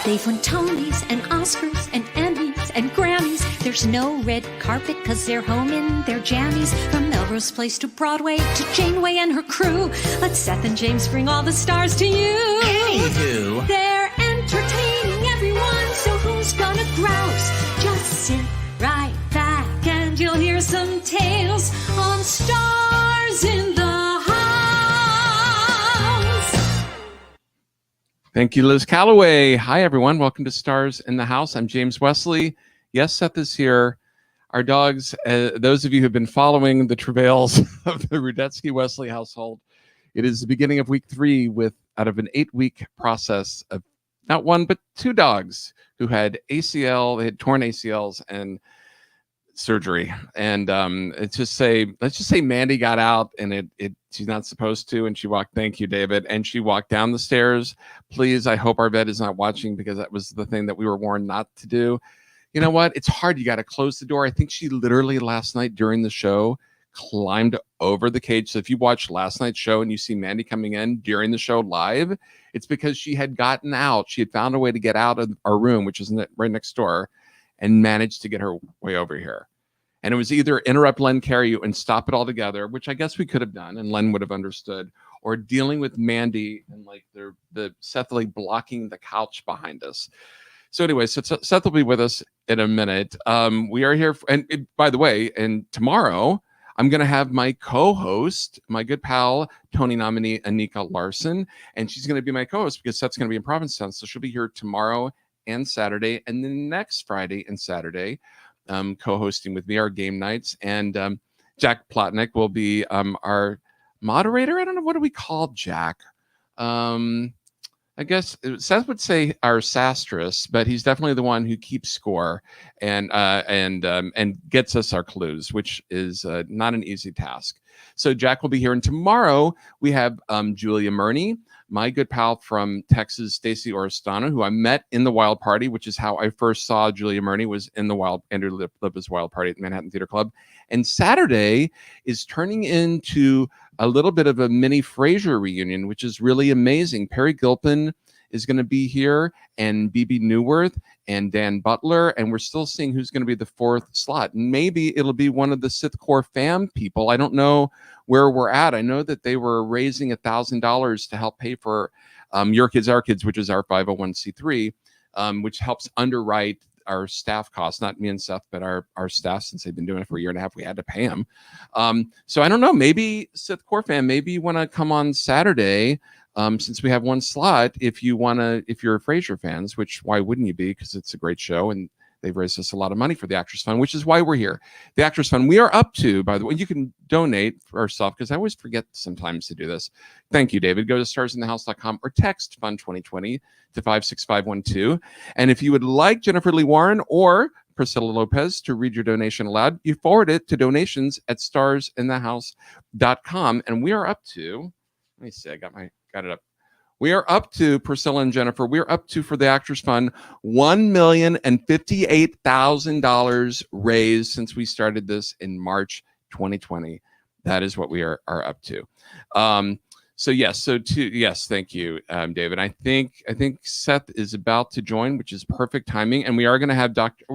They've won Tonys and Oscars and Emmys and Grammys. There's no red carpet because they're home in their jammies. From Melrose Place to Broadway to Janeway and her crew. Let Seth and James bring all the stars to you. Anywho. They're entertaining everyone, so who's gonna grouse? Just sit right back and you'll hear some tales on Stars in the Thank you, Liz Calloway. Hi, everyone. Welcome to Stars in the House. I'm James Wesley. Yes, Seth is here. Our dogs, those of you who have been following the travails of the Rudetsky Wesley household, it is the beginning of week 3 out of an 8-week process of not one, but 2 dogs who had they had torn ACLs and surgery. And let's just say Mandy got out and she's not supposed to, and she walked, thank you, David, and she walked down the stairs. Please, I hope our vet is not watching, because that was the thing that we were warned not to do. You know what? It's hard. You got to close the door. I think she literally last night during the show climbed over the cage. So if you watched last night's show and you see Mandy coming in during the show live, it's because she had gotten out. She had found a way to get out of our room, which is right next door, and managed to get her way over here. And it was either interrupt Len carry you and stop it all together, which I guess we could have done and Len would have understood, or dealing with Mandy and like the Seth like blocking the couch behind us. So anyway, so Seth will be with us in a minute. We are here, by the way, and tomorrow I'm going to have my co-host, my good pal, Tony nominee Anika Larson, and she's going to be my co-host because Seth's going to be in Provincetown. So she'll be here tomorrow and Saturday, and then next Friday and Saturday, co-hosting with me our game nights. And Jack Plotnick will be our moderator. I don't know, what do we call Jack? I guess Seth would say our sastress, but he's definitely the one who keeps score and gets us our clues, which is not an easy task. So Jack will be here, and tomorrow we have Julia Murney, my good pal from Texas, Stacey Oristano, who I met in the Wild Party, which is how I first saw Julia Murney, was in the Andrew Lippa's Wild Party at the Manhattan Theater Club. And Saturday is turning into a little bit of a mini Frasier reunion, which is really amazing. Perry Gilpin is going to be here, and BB Newworth and Dan Butler, and we're still seeing who's going to be the 4th slot. Maybe it'll be one of the Sith Core fam people. I don't know where we're at. I know that they were raising $1,000 to help pay for Your Kids, Our Kids, which is our 501c3, which helps underwrite our staff costs, not me and Seth, but our staff, since they've been doing it for a year and a half, we had to pay them. So I don't know, maybe Sith Core fan, maybe you want to come on Saturday, since we have one slot, if you're Frasier fans, which why wouldn't you be? Because it's a great show and they've raised us a lot of money for the Actors Fund, which is why we're here. The Actors Fund, we are up to, by the way, you can donate for ourselves, because I always forget sometimes to do this. Thank you, David. Go to starsinthehouse.com or text Fund 2020 to 56512. And if you would like Jennifer Lee Warren or Priscilla Lopez to read your donation aloud, you forward it to donations@starsinthehouse.com. And we are up to, let me see, I got it up. We are up to, Priscilla and Jennifer, we are up to, for the Actors Fund, $1,058,000 raised since we started this in March 2020. That is what we are up to. Yes, thank you, David. I think Seth is about to join, which is perfect timing. And we are going to have David,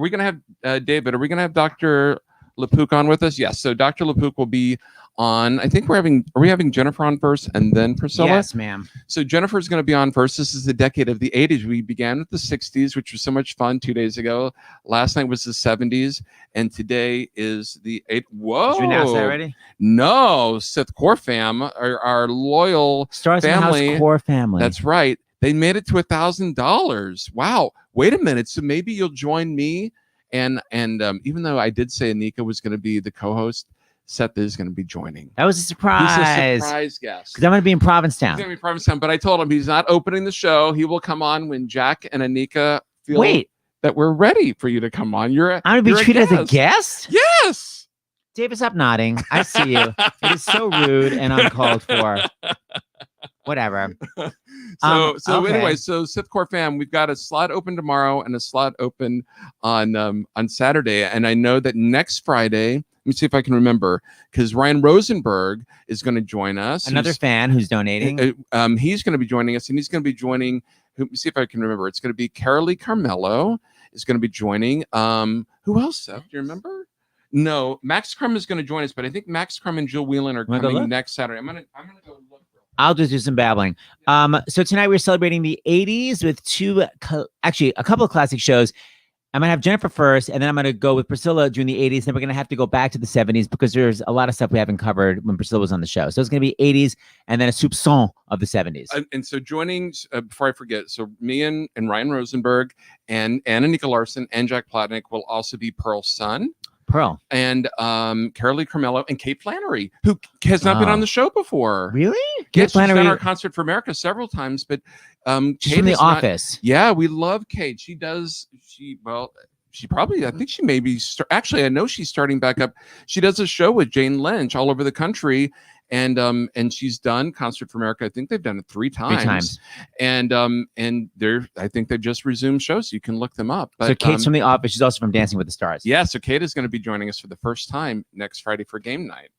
are we going to have Dr. LaPook on with us? Yes. So Dr. LaPook will be on. I think are we having Jennifer on first and then Priscilla? Yes, ma'am. So Jennifer's going to be on first. This is the decade of the 80s. We began with the 60s, which was so much fun 2 days ago. Last night was the 70s, and today is the 8th. Whoa. Did you announce that already? No, Sith Core fam, our loyal Stars family. in the House Core family. That's right. They made it to $1,000. Wow. Wait a minute. So maybe you'll join me. And even though I did say Anika was going to be the co-host, Seth is going to be joining. That was a surprise. He's a surprise guest. Because I'm going to be in Provincetown. He's going to be in Provincetown, but I told him he's not opening the show. He will come on when Jack and Anika feel that we're ready for you to come on. I'm going to be treated as a guest? Yes. David, stop nodding. I see you. It is so rude and uncalled for. Whatever. Anyway, so Sith Core fam, we've got a slot open tomorrow and a slot open on Saturday. And I know that next Friday, let me see if I can remember, because Ryan Rosenberg is going to join us. Another fan who's donating. He's going to be joining us, and he's going to be joining see if I can remember. It's going to be Carolee Carmelo is going to be joining. Who else, Seth? Do you remember? No, Max Crum is going to join us, but I think Max Crum and Jill Whelan are coming next Saturday. I'm gonna go look. I'll just do some babbling. So tonight we're celebrating the 80s with actually a couple of classic shows. I'm going to have Jennifer first, and then I'm going to go with Priscilla during the 80s. Then we're going to have to go back to the 70s because there's a lot of stuff we haven't covered when Priscilla was on the show. So it's going to be 80s and then a soupçon of the 70s. And so joining, before I forget, so me and Ryan Rosenberg and Anna Larson and Jack Plotnick will also be Pearl's son. Pearl. And Carolee Carmelo and Kate Flannery, who has not been on the show before. Really? Kate Flannery. She's done our Concert for America several times, but she's from The Office. Yeah, we love Kate. She probably, I think she may be, actually, I know she's starting back up. She does a show with Jane Lynch all over the country. And she's done Concert for America. I think they've done it three times. And I think they've just resumed shows. So you can look them up. But, so Kate's from The Office. She's also from Dancing with the Stars. Yeah. So Kate is going to be joining us for the first time next Friday for game night.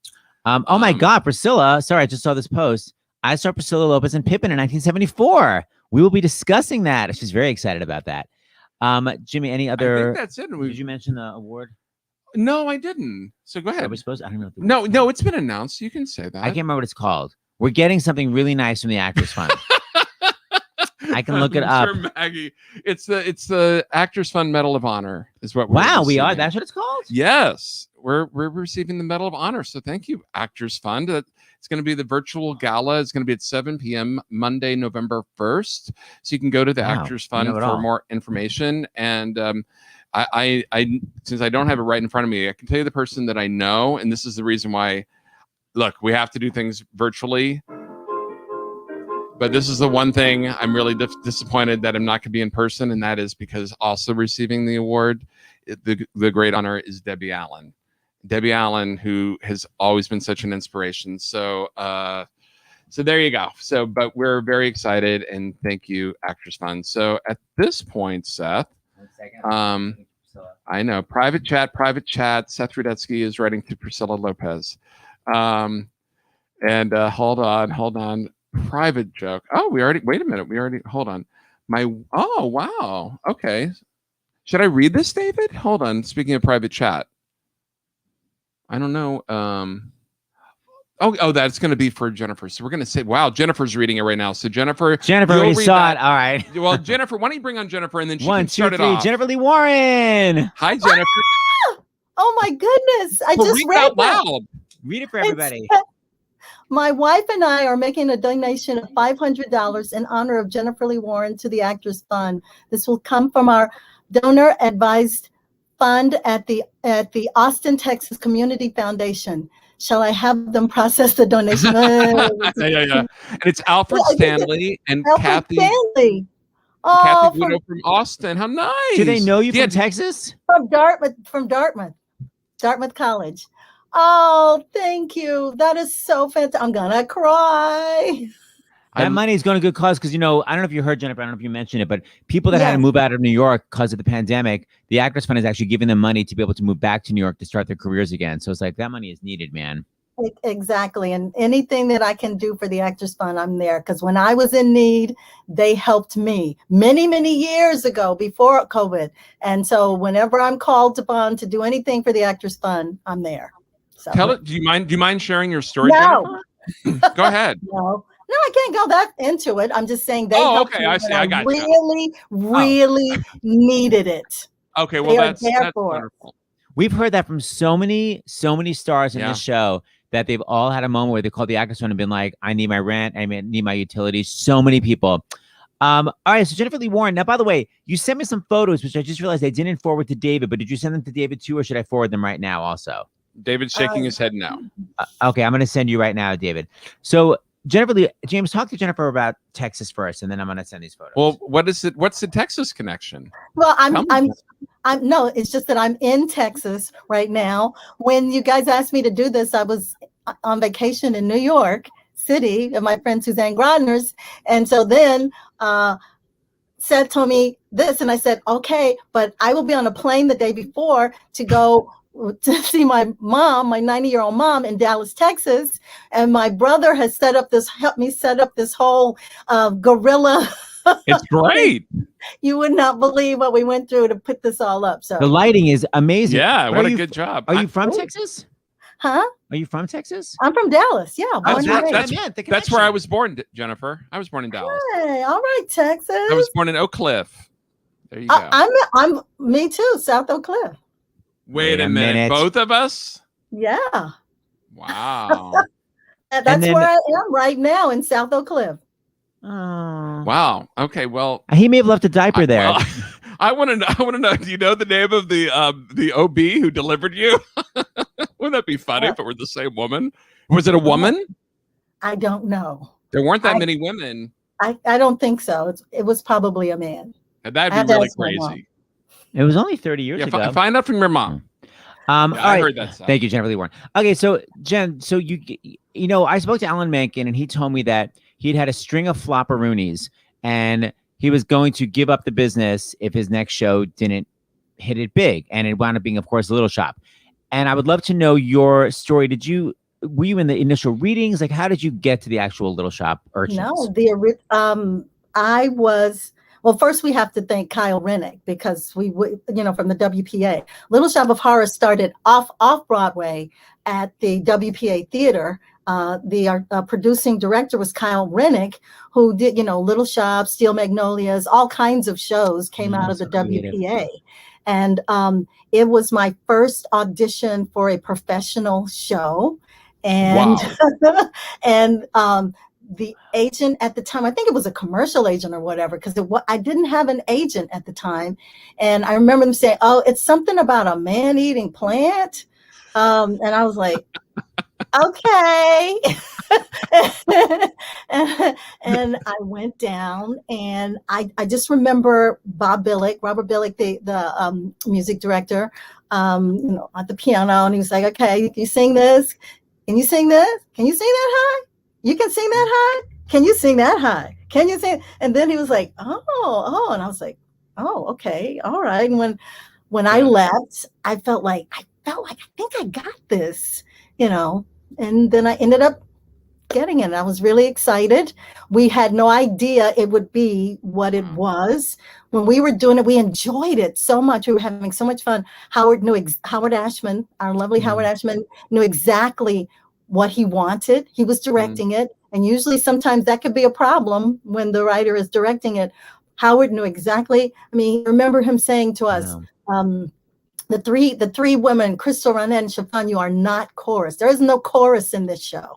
Oh my God, Priscilla. Sorry, I just saw this post. I saw Priscilla, Lopez, and Pippen in 1974. We will be discussing that. She's very excited about that. Jimmy, any other? I think that's it. Did you mention the award? No, I didn't. So go ahead. Are we supposed? I don't know. No, it's been announced. You can say that. I can't remember what it's called. We're getting something really nice from the Actors Fund. I can look it up. Sure, Maggie. It's the Actors Fund Medal of Honor is what we're Wow, receiving. we are. That's what it's called? Yes. We're receiving the Medal of Honor. So thank you, Actors Fund. It's going to be the virtual gala. It's going to be at 7 p.m. Monday, November 1st. So you can go to the Actors Fund for more information. And I since I don't have it right in front of me, I can tell you the person that I know, and this is the reason why. Look, we have to do things virtually, but this is the one thing I'm really disappointed that I'm not going to be in person, and that is because also receiving the award, the great honor, is Debbie Allen. Debbie Allen, who has always been such an inspiration. So there you go. So, but we're very excited, and thank you, Actors Fund. So at this point, Seth. I know. Private chat. Seth Rudetsky is writing to Priscilla Lopez. Hold on. Private joke. Oh, wait a minute. Hold on. Oh, wow. Okay. Should I read this, David? Hold on. Speaking of private chat. I don't know. Oh, that's going to be for Jennifer. So we're going to say, wow, Jennifer's reading it right now. So Jennifer already saw it. All right. Well, Jennifer, why don't you bring on Jennifer and then she can start it off. Jennifer Lee Warren. Hi, Jennifer. Oh my goodness. I just read out that. loud. Read it for everybody. My wife and I are making a donation of $500 in honor of Jennifer Lee Warren to the Actors Fund. This will come from our donor advised fund at the Austin, Texas Community Foundation. Shall I have them process the donation? Yeah. And it's Alfred Stanley and Kathy. Stanley. Kathy Guido from Austin. How nice. Do they know you from Texas? From Dartmouth College. Oh, thank you. That is so fantastic. I'm gonna cry. That money is going to good cause because, I don't know if you heard, Jennifer, I don't know if you mentioned it, but people that had to move out of New York because of the pandemic, the Actors Fund is actually giving them money to be able to move back to New York to start their careers again. So it's like that money is needed, man. Exactly. And anything that I can do for the Actors Fund, I'm there. Because when I was in need, they helped me many, many years ago before COVID. And so whenever I'm called upon to do anything for the Actors Fund, I'm there. So tell it. Do you mind sharing your story, No. Jennifer? Go ahead. No, I can't go that into it. I'm just saying they helped me. I see. I got you. Really needed it. Okay, well, that's wonderful. We've heard that from so many stars in this show that they've all had a moment where they called the Actors Fund and been like, I need my rent, I need my utilities. So many people. All right, so Jennifer Lee Warren. Now, by the way, you sent me some photos, which I just realized I didn't forward to David, but did you send them to David too, or should I forward them right now also? David's shaking his head no. Okay, I'm going to send you right now, David. So Jennifer Lee, James, talk to Jennifer about Texas first, and then I'm going to send these photos. Well, what's the Texas connection? Well, I'm no, it's just that I'm in Texas right now. When you guys asked me to do this, I was on vacation in New York City at my friend Suzanne Grodner's. And so then Seth told me this, and I said, okay, but I will be on a plane the day before to go to see my mom, my 90-year-old mom in Dallas, Texas. And my brother has helped me set up this whole guerrilla It's great. You would not believe what we went through to put this all up. So the lighting is amazing. Yeah, what a good job. Are you from Texas? Huh? Are you from Texas? I'm from Dallas. Yeah. That's where I was born, Jennifer. I was born in Dallas. Hey, all right, Texas. I was born in Oak Cliff. There you go. I'm me too, South Oak Cliff. Wait a minute. Both of us? Yeah. Wow. That's where I am right now in South Oak Cliff. Oh. Wow. Okay. Well, he may have left a diaper there. Well, I want to know. Do you know the name of the OB who delivered you? Wouldn't that be funny if it were the same woman? Was it a woman? I don't know. There weren't that many women. I don't think so. It was probably a man. And that'd be really crazy. It was only 30 years ago. Find out from your mom. I heard that stuff. Thank you, Jennifer Lee Warren. Okay, so Jen, so you know, I spoke to Alan Menken, and he told me that he'd had a string of flopperoonies, and he was going to give up the business if his next show didn't hit it big, and it wound up being, of course, Little Shop. And I would love to know your story. Were you in the initial readings? Like, how did you get to the actual Little Shop urchins? No, I was. Well, first we have to thank Kyle Rennick because from the WPA. Little Shop of Horror started off Broadway at the WPA Theater. The producing director was Kyle Rennick, who did, Little Shop, Steel Magnolias, all kinds of shows came out of the WPA. And it was my first audition for a professional show. And, wow. and the agent at the time, I think it was a commercial agent or whatever, because I didn't have an agent at the time. And I remember them saying, oh, it's something about a man-eating plant. And I was like, okay. and I went down, and I just remember Robert Billick, the music director, at the piano, and he was like, okay, can you sing this? Can you sing this? Can you sing that high? You can sing that high? Can you sing that high? Can you sing? And then he was like, oh, and I was like, oh, okay, all right. And when I left, I felt like I think I got this, and then I ended up getting it. I was really excited. We had no idea it would be what it was. When we were doing it, we enjoyed it so much. We were having so much fun. Howard Ashman, our lovely Howard Ashman, knew exactly what he wanted. He was directing it. And usually sometimes that could be a problem when the writer is directing it. Howard knew exactly. I mean, remember him saying to us, the three women, Crystal, Ronette, and Chiffon, you are not chorus. There is no chorus in this show.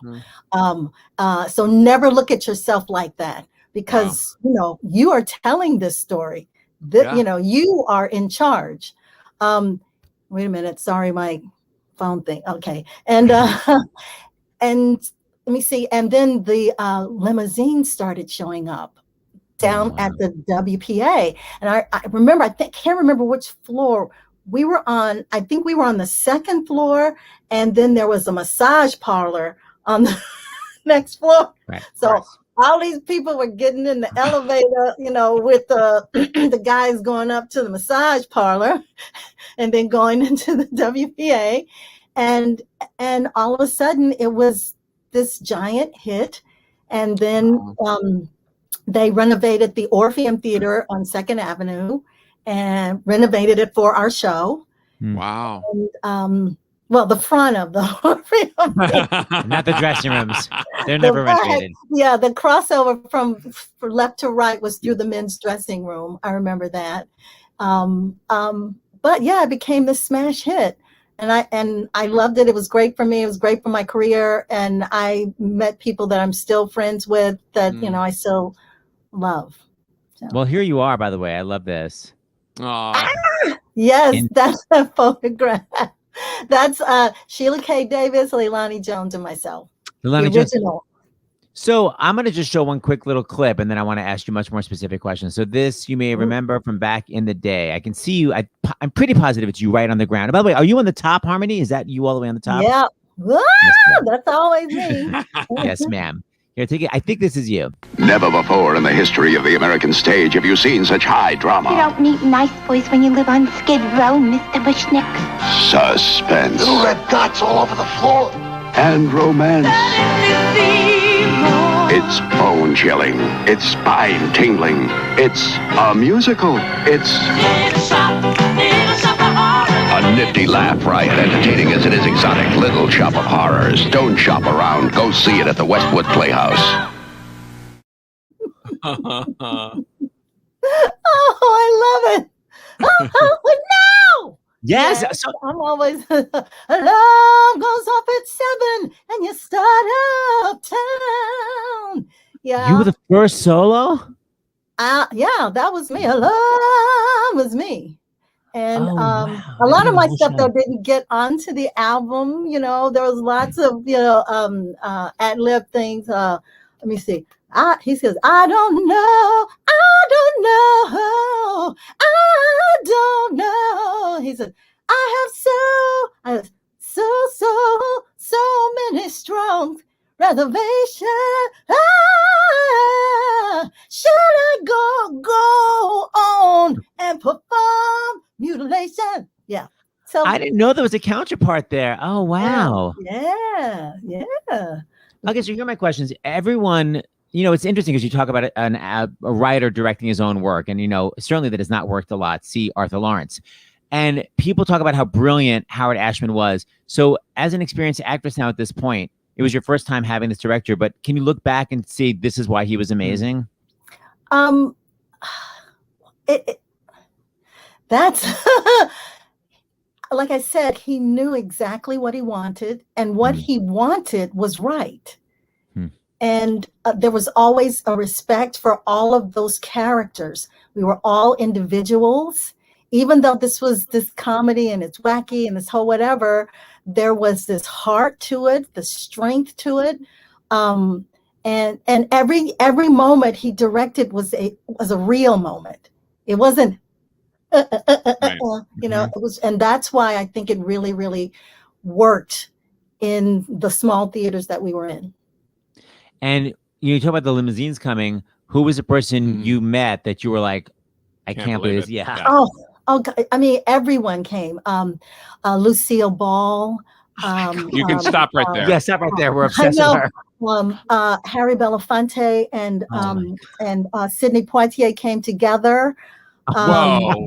So never look at yourself like that, because, you are telling this story. You are in charge. Wait a minute. Sorry, my phone thing. Okay. And and let me see. And then the limousine started showing up down at the WPA. And I remember, can't remember which floor we were on. I think we were on the second floor, and then there was a massage parlor on the next floor. Right. So all these people were getting in the elevator, with the guys going up to the massage parlor and then going into the WPA. And all of a sudden it was this giant hit. And then they renovated the Orpheum Theater on 2nd Avenue and renovated it for our show. Wow. And, the front of the Orpheum. Not the dressing rooms. They're never renovated. Yeah, the crossover from left to right was through the men's dressing room. I remember that. But yeah, it became this smash hit. And I loved it. It was great for me. It was great for my career. And I met people that I'm still friends with that, I still love. So. Well, here you are, by the way. I love this. Yes, that's a photograph. That's Sheila K. Davis, Leilani Jones, and myself. Leilani the original. So I'm going to just show one quick little clip, and then I want to ask you much more specific questions. So this you may remember from back in the day. I can see you. I'm pretty positive it's you right on the ground. And by the way, are you on the top, Harmony? Is that you all the way on the top? Yeah. Yes, that's always me. Yes, ma'am. Here, take it. I think this is you. Never before in the history of the American stage have you seen such high drama. You don't meet nice boys when you live on Skid Row, Mr. Bushnick. Suspense. Little red dots all over the floor. And romance. It It's bone-chilling. It's spine-tingling. It's a musical. It's a nifty laugh riot, entertaining as it is exotic. Little Shop of Horrors. Don't shop around. Go see it at the Westwood Playhouse. Oh, I love it. No! Yes. Yes, So, I'm always, alarm goes off at 7 and you start uptown. Yeah. you were the first solo? Yeah, that was me. Alarm was me. And Oh, wow. a lot I of my wish stuff I- though didn't get onto the album. You know, there was lots of ad-lib things. Let me see. He says, I don't know, I don't know. He said, I have so many strong reservations. Should I go on and perform mutilation? Yeah. So I didn't know there was a counterpart there. Oh, wow. Yeah. Okay, so here are my questions. Everyone, it's interesting because you talk about a writer directing his own work, and certainly that has not worked a lot. See Arthur Lawrence, and people talk about how brilliant Howard Ashman was. So, as an experienced actress now at this point, it was your first time having this director, but can you look back and see this is why he was amazing? That's like I said, he knew exactly what he wanted, and what he wanted was right. And there was always a respect for all of those characters. We were all individuals. Even though this was this comedy and it's wacky and this whole whatever, there was this heart to it, the strength to it. And every moment he directed was a real moment. It wasn't, Right. it was, and that's why I think it really, really worked in the small theaters that we were in. And you talk about the limousines coming. Who was the person you met that you were like, I can't believe this? Yeah. Oh, God. I mean, everyone came. Lucille Ball. You can stop right there. Yeah, stop right there. We're obsessed with her. Harry Belafonte and Sidney Poitier came together. Whoa.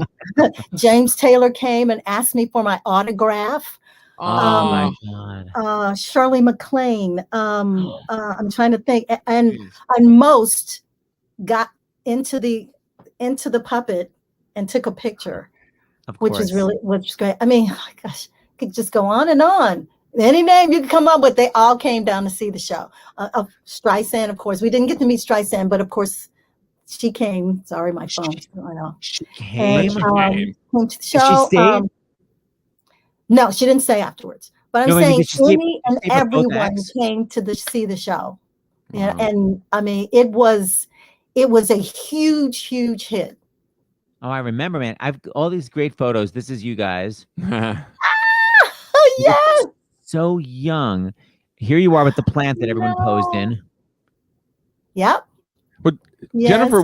James Taylor came and asked me for my autograph. Oh my God. Shirley MacLaine. I'm trying to think, and most got into the puppet and took a picture, which is great. I mean, oh gosh, could just go on and on. Any name you could come up with, they all came down to see the show. Streisand, of course. We didn't get to meet Streisand, but of course she came. Sorry, my phone. I know. She came. Came to the show. She stayed? No, she didn't stay afterwards. But I'm saying any and stay for both everyone acts? came to see the show. Yeah, and I mean it was a huge hit. Oh, I remember, man. I've all these great photos. This is you guys. Yes. So young. Here you are with the plant that everyone posed in. Yep. But Yes. Jennifer,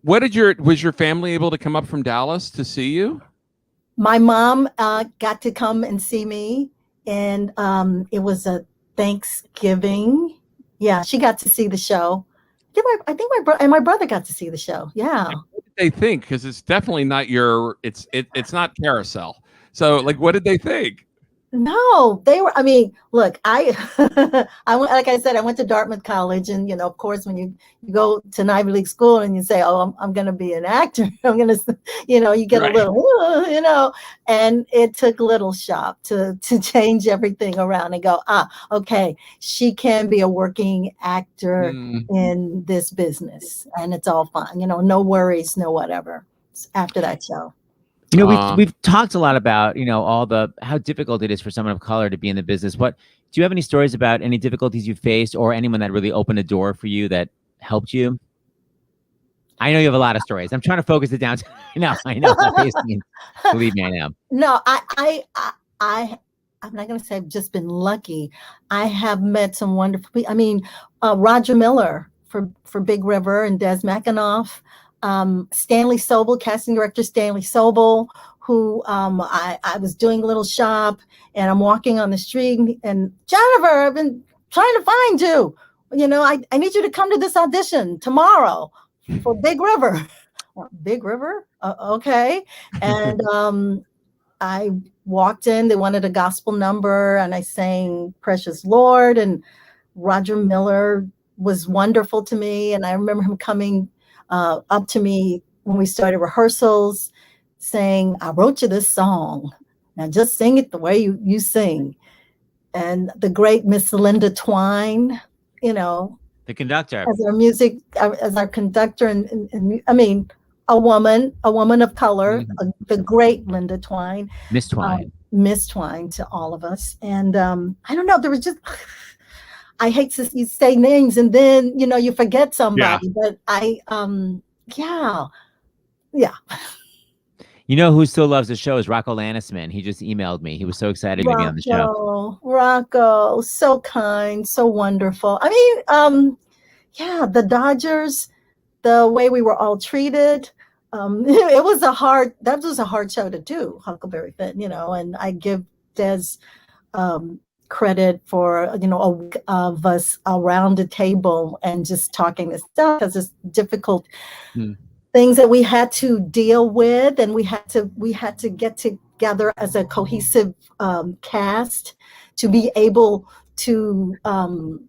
was your family able to come up from Dallas to see you? My mom got to come and see me, and it was a Thanksgiving. Yeah, she got to see the show. I think my brother got to see the show. Yeah. What did they think? Because it's definitely not it's not Carousel. So like, what did they think? No, they were. I mean, look, I went, like I said, I went to Dartmouth College, and of course, when you go to an Ivy League school and you say, "Oh, I'm going to be an actor," I'm going to, you get a little, and it took Little Shop to change everything around and go, okay, she can be a working actor in this business, and it's all fine, no worries, no whatever. After that show. We've talked a lot about, how difficult it is for someone of color to be in the business. Do you have any stories about any difficulties you faced or anyone that really opened a door for you that helped you? I know you have a lot of stories. I'm trying to focus it down. I know. Believe me, I know. No, I'm not going to say I've just been lucky. I have met some wonderful people. I mean, Roger Miller for Big River and Des McAnuff. Stanley Sobel, casting director Stanley Sobel, who I was doing Little Shop, and I'm walking on the street, and Jennifer, I've been trying to find you. I need you to come to this audition tomorrow for Big River. Big River? Okay. And I walked in, they wanted a gospel number, and I sang Precious Lord, and Roger Miller was wonderful to me. And I remember him coming up to me when we started rehearsals saying, I wrote you this song. Now just sing it the way you sing. And the great Miss Linda Twine, the conductor, as our conductor, and I mean, a woman of color, the great Linda Twine, Miss Twine, Miss Twine to all of us. And I don't know, there was just, I hate to you say names and then you forget somebody, but yeah. Who still loves the show is Rocco Lannisman. He just emailed me. He was so excited to be on the show. Rocco, so kind, so wonderful. I mean, the Dodgers, the way we were all treated, that was a hard show to do, Huckleberry Finn, and I give Des credit for, a week of us around a table and just talking this stuff, because it's difficult things that we had to deal with, and we had to get together as a cohesive cast to be able to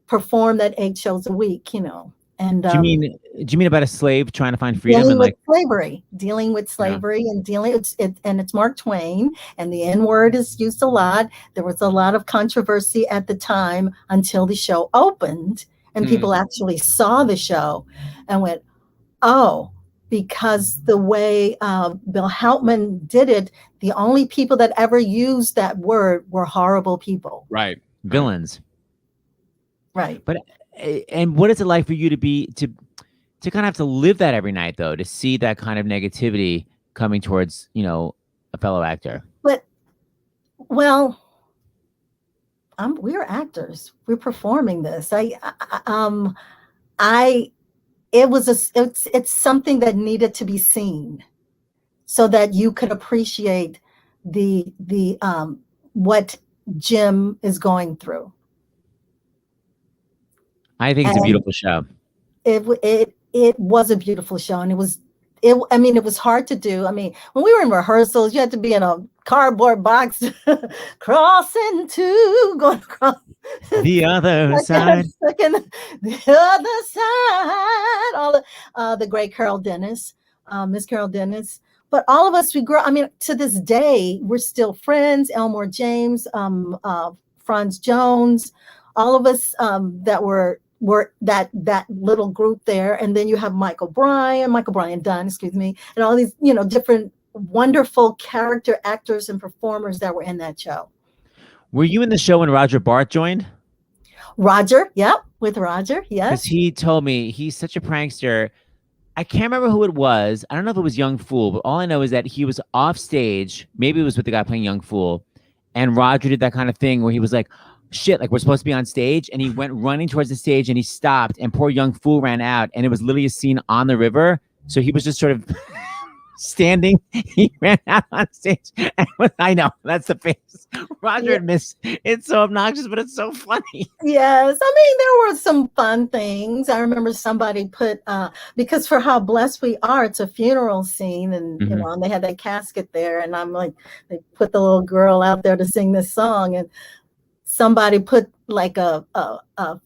perform that 8 shows a week, And do you mean about a slave trying to find freedom dealing with slavery, and it's Mark Twain, and the N word is used a lot. There was a lot of controversy at the time until the show opened and people actually saw the show and went, oh, because the way Bill Hauptman did it, the only people that ever used that word were horrible people. Right. Villains. Right. But and what is it like for you to kind of have to live that every night, though, to see that kind of negativity coming towards, a fellow actor? But, we're actors. We're performing this. It's something that needed to be seen so that you could appreciate the what Jim is going through. I think it's a beautiful show. It was a beautiful show, and it was hard to do. I mean, when we were in rehearsals, you had to be in a cardboard box, going across the other side. The other side. All the great Carol Dennis, Miss Carol Dennis. But all of us, we grew. I mean, to this day, we're still friends. Elmore James, Franz Jones, all of us that were that little group there. And then you have Michael Bryan Dunn, and all these, different wonderful character actors and performers that were in that show. Were you in the show when Roger Bart joined? Roger, yep, with Roger, yes. Because he told me he's such a prankster. I can't remember who it was. I don't know if it was Young Fool, but all I know is that he was off stage. Maybe it was with the guy playing Young Fool. And Roger did that kind of thing where he was like, shit, like we're supposed to be on stage. And he went running towards the stage and he stopped and poor Young Fool ran out. And it was literally a scene on the river. So he was just sort of standing. He ran out on stage. And I know, that's the face. Roger admits it's so obnoxious, but it's so funny. Yes. I mean, there were some fun things. I remember somebody put, because for how blessed we are, it's a funeral scene. And, and they had that casket there. And I'm like, they put the little girl out there to sing this song. And somebody put like a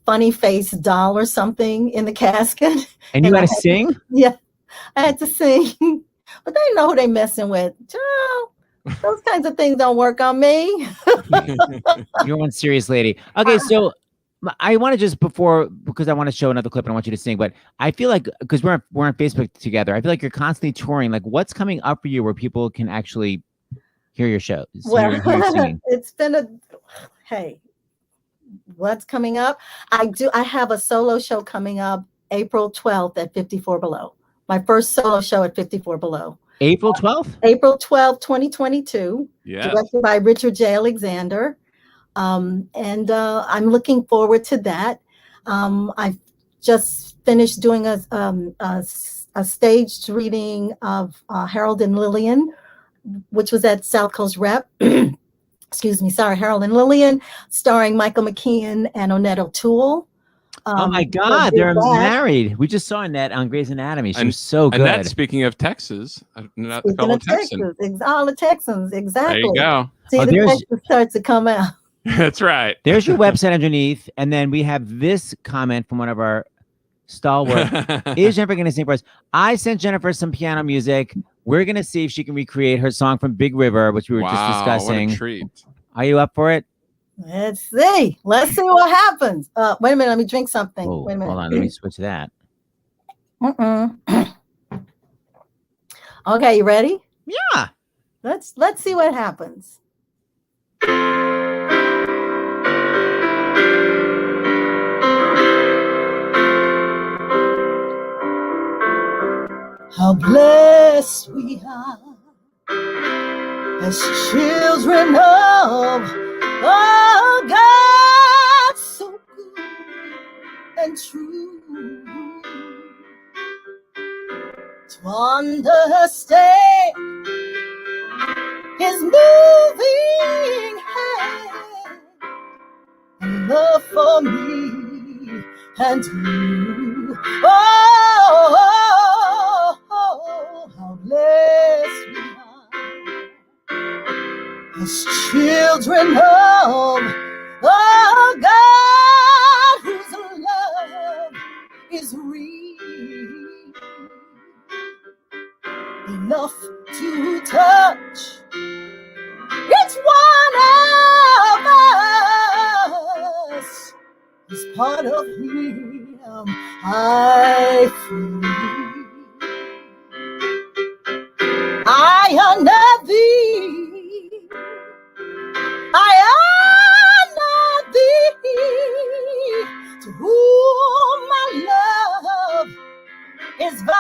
funny face doll or something in the casket. And you had to sing? Yeah, I had to sing. But they know who they messing with. Oh, those kinds of things don't work on me. You're one serious lady. Okay, so I want to just because I want to show another clip and I want you to sing, but I feel like, because we're on Facebook together, I feel like you're constantly touring. Like, what's coming up for you where people can actually hear your shows? Well, it's been hey, what's coming up? I have a solo show coming up April 12th at 54 Below. My first solo show at 54 Below. April 12th? April 12th, 2022. Yeah. Directed by Richard J. Alexander. And I'm looking forward to that. I've just finished doing a staged reading of Harold and Lillian, which was at South Coast Rep. Harold and Lillian, starring Michael McKean and Onette O'Toole. Oh my God, they're married. We just saw Annette on Grey's Anatomy. She was so good. Annette, speaking of Texas, not the fellow Texan. All the Texans, exactly. There you go. See, the Texas starts to come out. That's right. There's your website underneath, and then we have this comment from one of our stalwart. Is Jennifer going to sing for us? I sent Jennifer some piano music. We're going to see if she can recreate her song from Big River, which we were just discussing. What a treat. Are you up for it? Let's see what happens. Wait a minute, let me drink something. Oh, wait a minute. Hold on, let me switch that. Okay, you ready? Yeah. Let's see what happens. How blessed we are as children of God, so good and true to understand His moving hand and love for me and you. Oh, how blessed we are as children of God, whose love is real, enough to touch each one of us is part of Him. I feel, I honor Thee, I honor Thee, to whom my love is vine.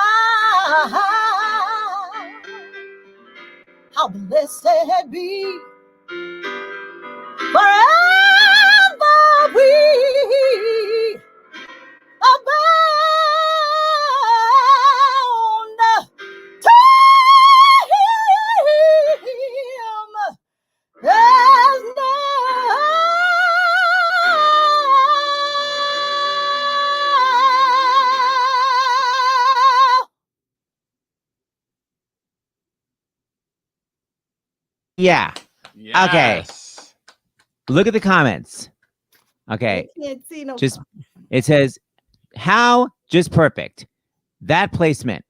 How blessed be forever we abound to Him. There's no Yeah. Yes. Okay. Look at the comments. Okay. I can't see no Just it says, how just perfect. That placement.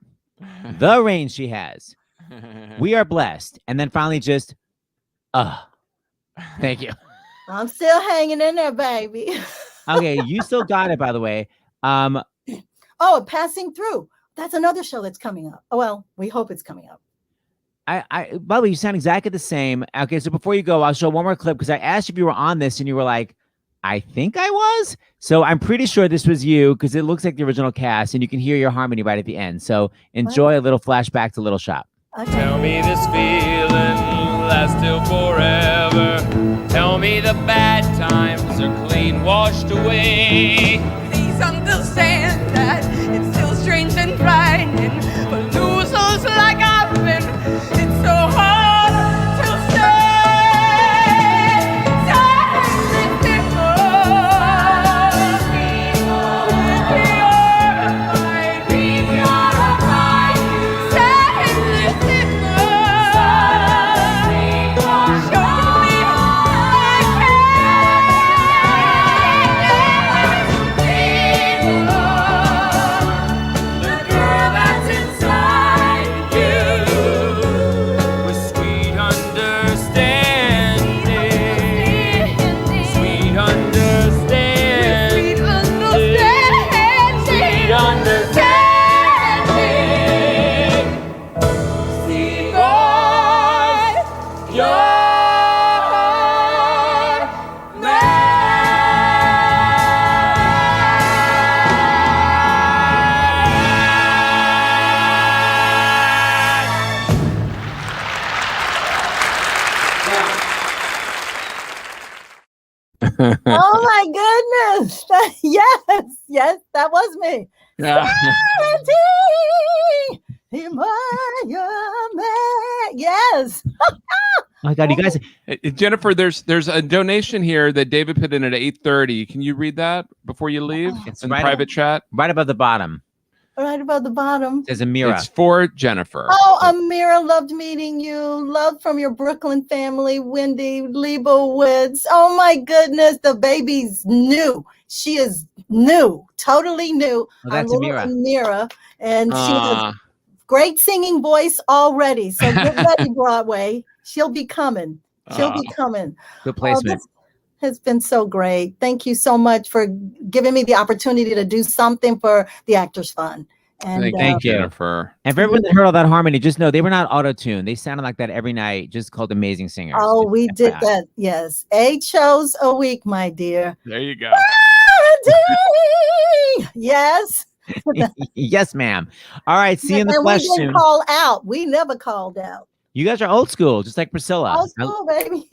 The range she has. We are blessed. And then finally just thank you. I'm still hanging in there, baby. Okay, you still got it, by the way. Oh, Passing Through. That's another show that's coming up. Oh, well, we hope it's coming up. By the way, you sound exactly the same. Okay, so before you go, I'll show one more clip because I asked if you were on this and you were like, I think I was. So I'm pretty sure this was you because it looks like the original cast and you can hear your harmony right at the end. So enjoy a little flashback to Little Shop. Okay. Tell me this feeling lasts till forever. Tell me the bad times are clean washed away. Please understand that it's still strange and frightening for losers like I've been. It's so hard to say. Oh my goodness. Yes, that was me. Yeah. Yes. Oh my God, you guys. Jennifer, there's a donation here that David put in at 8:30. Can you read that before you leave? It's in right the private chat. Right above the bottom. Right above the bottom. There's Amira. It's for Jennifer. Oh, Amira, loved meeting you. Love from your Brooklyn family, Wendy Leibowitz. Oh my goodness, the baby's new. She is new, totally new. Oh, that's Amira, and she has great singing voice already. So get ready, Broadway. She'll be coming. She'll be coming. Good placement. Has been so great. Thank you so much for giving me the opportunity to do something for the Actors Fund. And thank you, Jennifer. And for everyone that heard all that harmony, just know they were not auto-tuned. They sounded like that every night, just called amazing singers. Oh, we did that. Yes. 8 shows a week, my dear. There you go. Yes. Yes, ma'am. All right. See you in the flesh soon. We didn't call out. We never called out. You guys are old school, just like Priscilla. Old school, baby.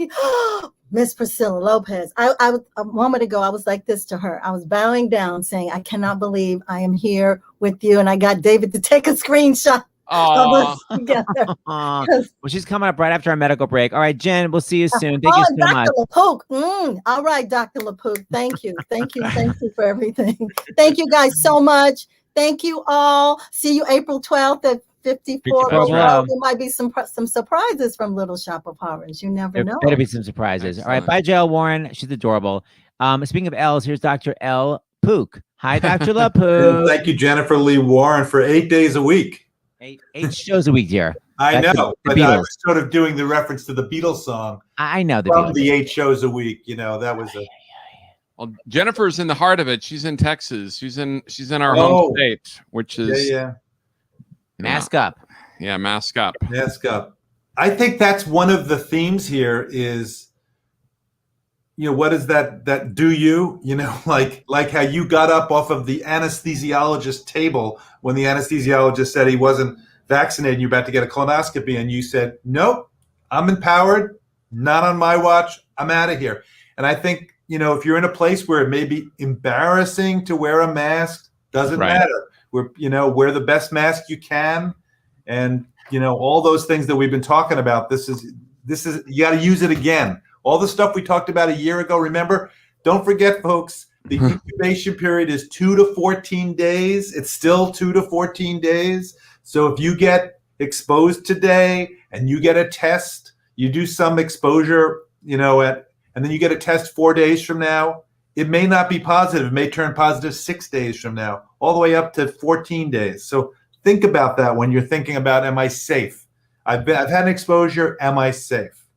Miss Priscilla Lopez. I a moment ago, I was like this to her. I was bowing down saying, I cannot believe I am here with you. And I got David to take a screenshot of us together. Well, she's coming up right after our medical break. All right, Jen, we'll see you soon. Thank you so Dr. much. LaPook. All right, Dr. LaPook. Thank you. Thank you. Thank you for everything. Thank you guys so much. Thank you all. See you April 12th at 54. There might be some surprises from Little Shop of Horrors. You never know. Better be some surprises. Excellent. All right, bye, Jael Warren. She's adorable. Speaking of L's, here's Dr. LaPook. Hi, Dr. LaPook. Thank you, Jennifer Lee Warren, for 8 days a week. Eight shows a week, dear. I know, but I was sort of doing the reference to the Beatles song. I know the from Beatles. The 8 shows a week. You know, that was a. Well, Jennifer's in the heart of it. She's in Texas. She's in our home state, which is Mask up. Yeah, mask up. Mask up. I think that's one of the themes here is, you know, what is that do you know, like how you got up off of the anesthesiologist table when the anesthesiologist said he wasn't vaccinated and you're about to get a colonoscopy and you said, nope, I'm empowered, not on my watch, I'm out of here. And I think, you know, if you're in a place where it may be embarrassing to wear a mask, doesn't matter. Wear the best mask you can. And, you know, all those things that we've been talking about, this is you got to use it again. All the stuff we talked about a year ago, remember? Don't forget, folks, the incubation period is 2 to 14 days. It's still 2 to 14 days. So if you get exposed today and you get a test, you do some exposure, you know, and then you get a test 4 days from now, it may not be positive. It may turn positive 6 days from now, all the way up to 14 days. So think about that when you're thinking about, am I safe? I've had an exposure. Am I safe?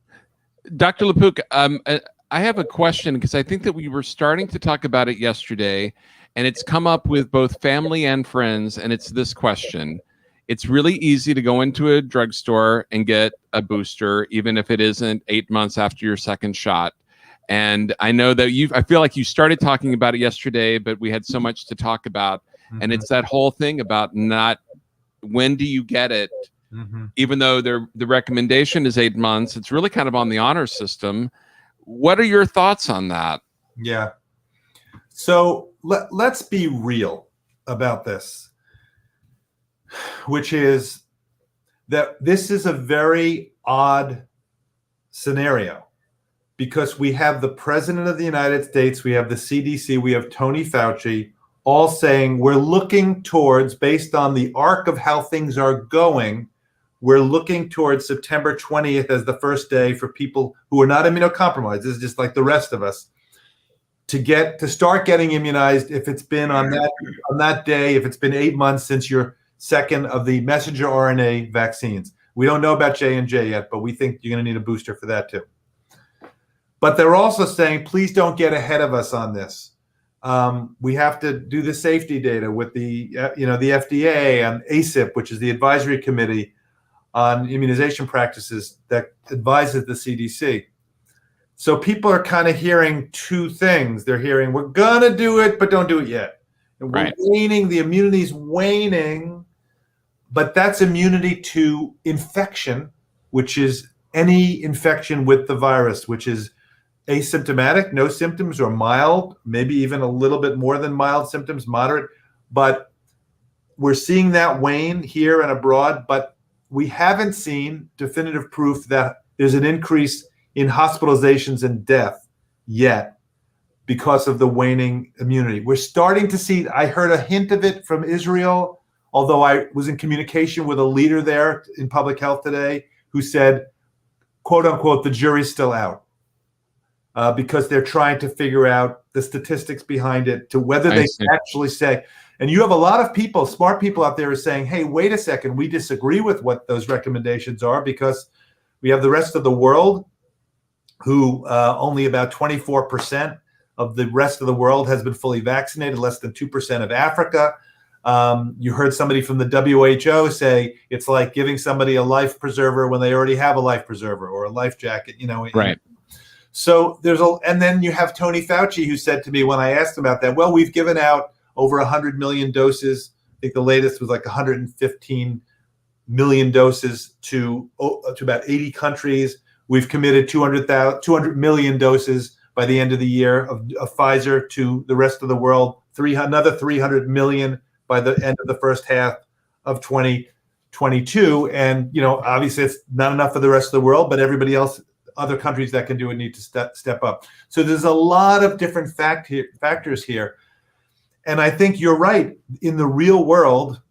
Dr. LaPook, I have a question because I think that we were starting to talk about it yesterday, and it's come up with both family and friends, and it's this question. It's really easy to go into a drugstore and get a booster, even if it isn't 8 months after your second shot. And I know that I feel like you started talking about it yesterday, but we had so much to talk about. Mm-hmm. And it's that whole thing about not when do you get it, even though the recommendation is 8 months, it's really kind of on the honor system. What are your thoughts on that? Yeah. So let's be real about this, which is that this is a very odd scenario because we have the President of the United States, we have the CDC, we have Tony Fauci, all saying we're looking towards, based on the arc of how things are going, we're looking towards September 20th as the first day for people who are not immunocompromised. This is just like the rest of us to start getting immunized if it's been on that day, if it's been 8 months since your second of the messenger RNA vaccines. We don't know about J&J yet, but we think you're going to need a booster for that too. But they're also saying, please don't get ahead of us on this. We have to do the safety data with the FDA and ACIP, which is the advisory committee on immunization practices that advises the CDC. So people are kind of hearing two things. They're hearing, we're going to do it, but don't do it yet. And we're waning, the immunity's waning, but that's immunity to infection, which is any infection with the virus, which is asymptomatic, no symptoms, or mild, maybe even a little bit more than mild symptoms, moderate. But we're seeing that wane here and abroad, but we haven't seen definitive proof that there's an increase in hospitalizations and death yet because of the waning immunity. We're starting to see, I heard a hint of it from Israel, although I was in communication with a leader there in public health today who said, quote unquote, the jury's still out because they're trying to figure out the statistics behind it to whether they actually say. And you have a lot of people, smart people out there, are saying, hey, wait a second, we disagree with what those recommendations are because we have the rest of the world who only about 24% of the rest of the world has been fully vaccinated, less than 2% of Africa. You heard somebody from the WHO say it's like giving somebody a life preserver when they already have a life preserver or a life jacket, you know. Right. So and then you have Tony Fauci who said to me when I asked him about that, well, we've given out over 100 million doses. I think the latest was like 115 million doses to about 80 countries. We've committed 200 million doses by the end of the year of Pfizer to the rest of the world, another 300 million by the end of the first half of 2022. And, you know, obviously it's not enough for the rest of the world, but everybody else, other countries that can do it need to step up. So there's a lot of different factors here. And I think you're right. In the real world,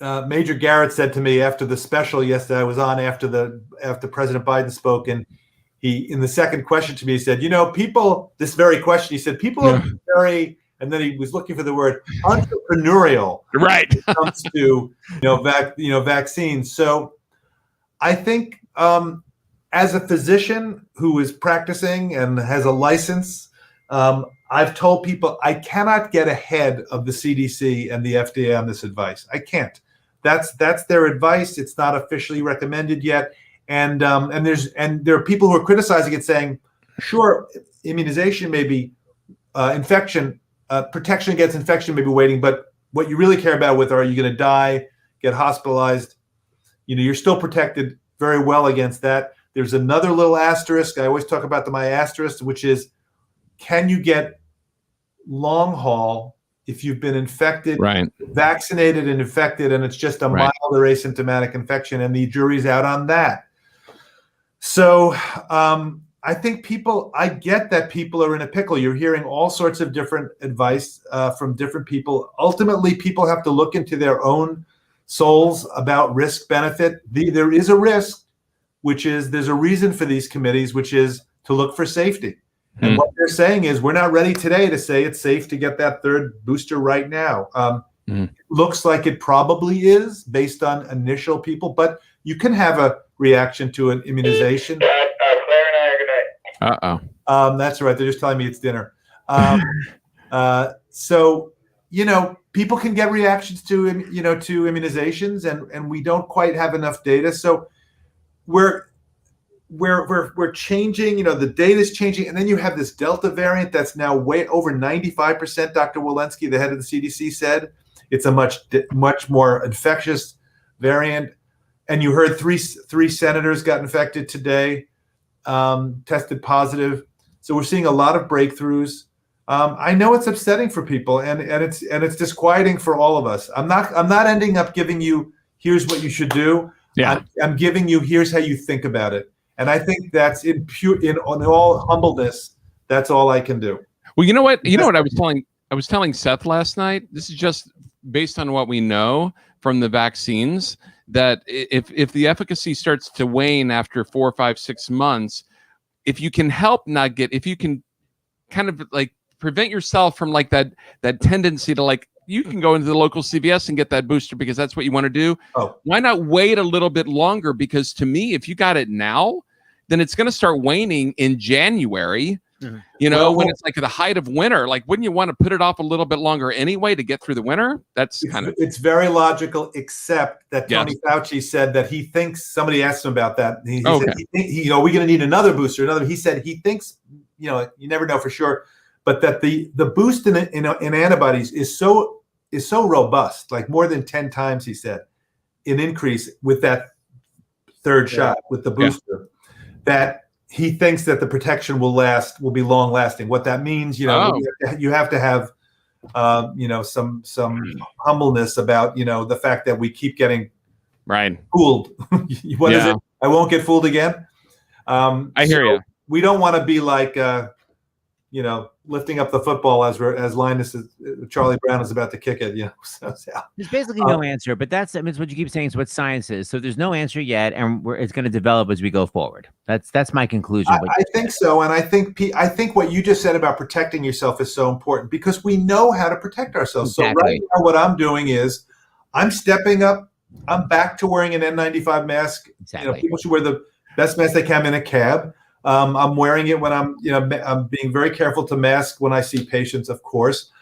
Major Garrett said to me after the special yesterday I was on after President Biden spoke, and he, in the second question to me, he said, you know, people, this very question, he said, people are very, and then he was looking for the word entrepreneurial, right, when it comes to vaccines. So I think as a physician who is practicing and has a license, I've told people I cannot get ahead of the CDC and the FDA on this advice. I can't. That's their advice. It's not officially recommended yet. And there are people who are criticizing it, saying, sure, immunization may be protection against infection may be waiting, but what you really care about are you going to die, get hospitalized? You know, you're still protected very well against that. There's another little asterisk. I always talk about my asterisk, which is, can you get long haul if you've been infected, vaccinated and infected, and it's just a mild or asymptomatic infection, and the jury's out on that. So I think I get that people are in a pickle. You're hearing all sorts of different advice from different people. Ultimately, people have to look into their own souls about risk benefit. There is a risk, which is there's a reason for these committees, which is to look for safety. And what they're saying is we're not ready today to say it's safe to get that third booster right now. Looks like it probably is based on initial people, but you can have a reaction to an immunization. Claire and I are good night. That's right. They're just telling me it's dinner. So, you know, people can get reactions to immunizations, and we don't quite have enough data. So we're changing, the data is changing. And then you have this Delta variant that's now way over 95%. Dr. Walensky, the head of the CDC, said it's a much more infectious variant. And you heard three senators got infected today, tested positive. So we're seeing a lot of breakthroughs. I know it's upsetting for people, and it's disquieting for all of us. I'm not ending up giving you, here's what you should do. Yeah. I'm giving you, here's how you think about it. And I think that's in all humbleness, that's all I can do. Well, you know what I was telling Seth last night. This is just based on what we know from the vaccines, that if the efficacy starts to wane after 4, 5, 6 months, if you can if you can kind of like prevent yourself from like that tendency to like, you can go into the local CVS and get that booster because that's what you want to do. Why not wait a little bit longer? Because to me, if you got it now, then it's going to start waning in January, when it's like the height of winter. Like, wouldn't you want to put it off a little bit longer anyway to get through the winter? It's very logical, except that Tony Fauci said that he thinks, somebody asked him about that. He said, we're going to need another booster. He said he thinks, you never know for sure, but that the boost in antibodies is so robust, like more than 10 times, he said, an increase with that third shot with the booster, that he thinks that the protection will be long lasting. What that means, you have to have, some humbleness about, the fact that we keep getting fooled. What is it? I won't get fooled again. I hear you. We don't want to be like, lifting up the football as Charlie Brown is about to kick it. There's basically no answer, but that's what you keep saying is what science is. So there's no answer yet, and it's going to develop as we go forward. That's my conclusion. I think so, and I think what you just said about protecting yourself is so important because we know how to protect ourselves. Exactly. So right now, what I'm doing is I'm stepping up. I'm back to wearing an N95 mask. Exactly. People should wear the best mask they can in a cab. I'm wearing it when I'm being very careful to mask when I see patients, of course.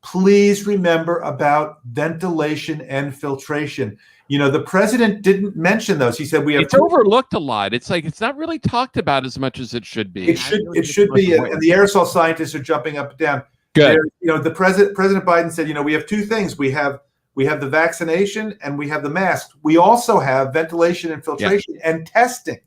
Please remember about ventilation and filtration. The president didn't mention those. He said it's overlooked a lot. It's like it's not really talked about as much as it should be. It should be, and the aerosol scientists are jumping up and down. Good. The President Biden said, we have two things. We have the vaccination and we have the mask. We also have ventilation and filtration and testing.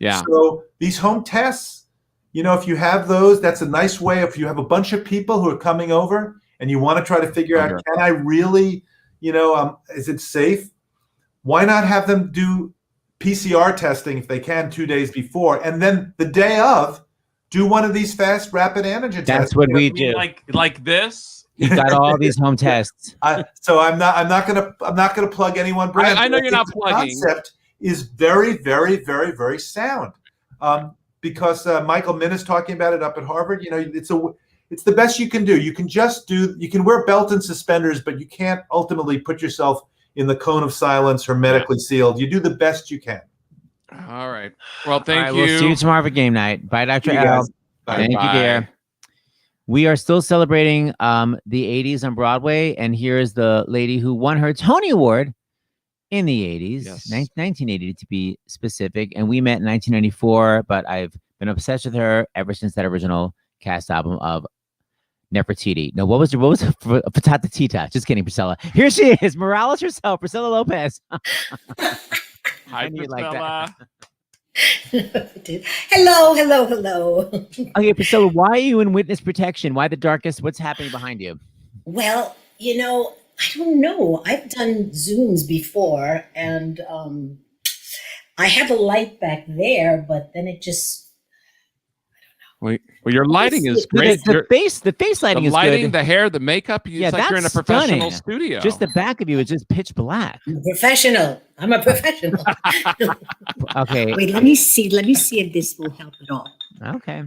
Yeah. So these home tests, if you have those, that's a nice way. If you have a bunch of people who are coming over and you want to try to figure out, can I really, is it safe? Why not have them do PCR testing if they can 2 days before, and then the day of, do one of these fast rapid antigen tests. That's what we do. Like this. You got all these home tests. So I'm not gonna plug anyone brand. I know you're not plugging. Concept is very, very, very, very sound, because Michael Min is talking about it up at Harvard. It's the best you can do. You can wear belt and suspenders, but you can't ultimately put yourself in the cone of silence, hermetically sealed. You do the best you can. All right. Well, thank you. We'll see you tomorrow for game night. Bye, Dr. L. Thank you, Bye. dear. We are still celebrating the 80s on Broadway, and here is the lady who won her Tony Award in the 80s, 1980 to be specific, and we met in 1994, but I've been obsessed with her ever since that original cast album of Nefertiti. No, what was Patata Tita? Just kidding, Priscilla. Here she is, Morales herself, Priscilla Lopez. Hi, Priscilla. Hello. Okay, Priscilla, why are you in witness protection? Why the darkest? What's happening behind you? Well, I don't know. I've done Zooms before, and I have a light back there, but then it just... Well, your lighting is great. The face lighting is good. The hair, the makeup. It's like you're in a professional studio. Just the back of you is just pitch black. I'm a professional. Okay. Wait, let me see if this will help at all. Okay.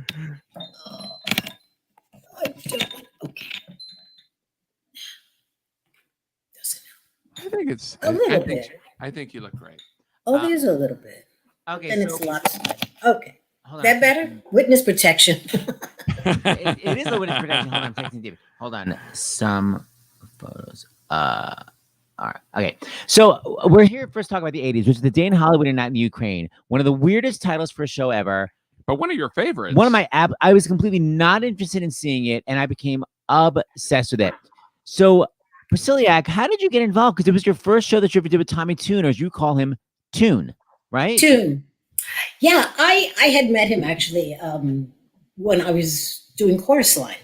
Okay. I think it's a little bit. I think you look great. Oh, there's a little bit. Okay. And it's lopsided. Okay. That better? Witness protection. It is a witness protection. Hold on, I'm texting David. Hold on. Some photos. All right. Okay. So we're here first to talk about the 80s, which is the day in Hollywood and not in Ukraine. One of the weirdest titles for a show ever. But one of your favorites. One of my I was completely not interested in seeing it, and I became obsessed with it. So, Priscilla, how did you get involved? Because it was your first show that you ever did with Tommy Tune, or as you call him, Tune, right? Tune. Yeah, I had met him actually when I was doing Chorus Line,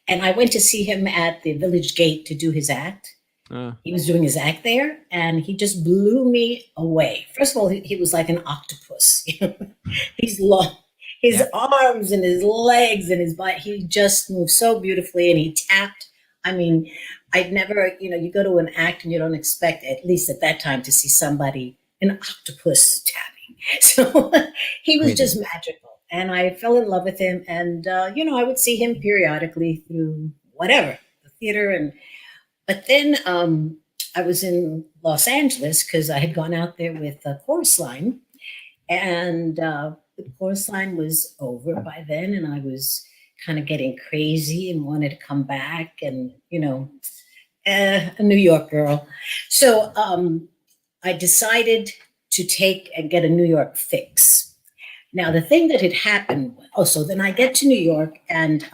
and I went to see him at the Village Gate to do his act. He was doing his act there, and he just blew me away. First of all, he was like an octopus. He's long, his arms and his legs and his body. He just moved so beautifully, and he tapped. I mean, I'd never, you go to an act and you don't expect, at least at that time, to see somebody, an octopus tapping. So he was just magical, and I fell in love with him. And I would see him periodically through whatever, the theater, but then I was in Los Angeles because I had gone out there with Chorus Line, and the Chorus Line was over by then, and I was kind of getting crazy and wanted to come back, and a New York girl. So I decided to take and get a New York fix. Now, the thing that had happened, so then I get to New York, and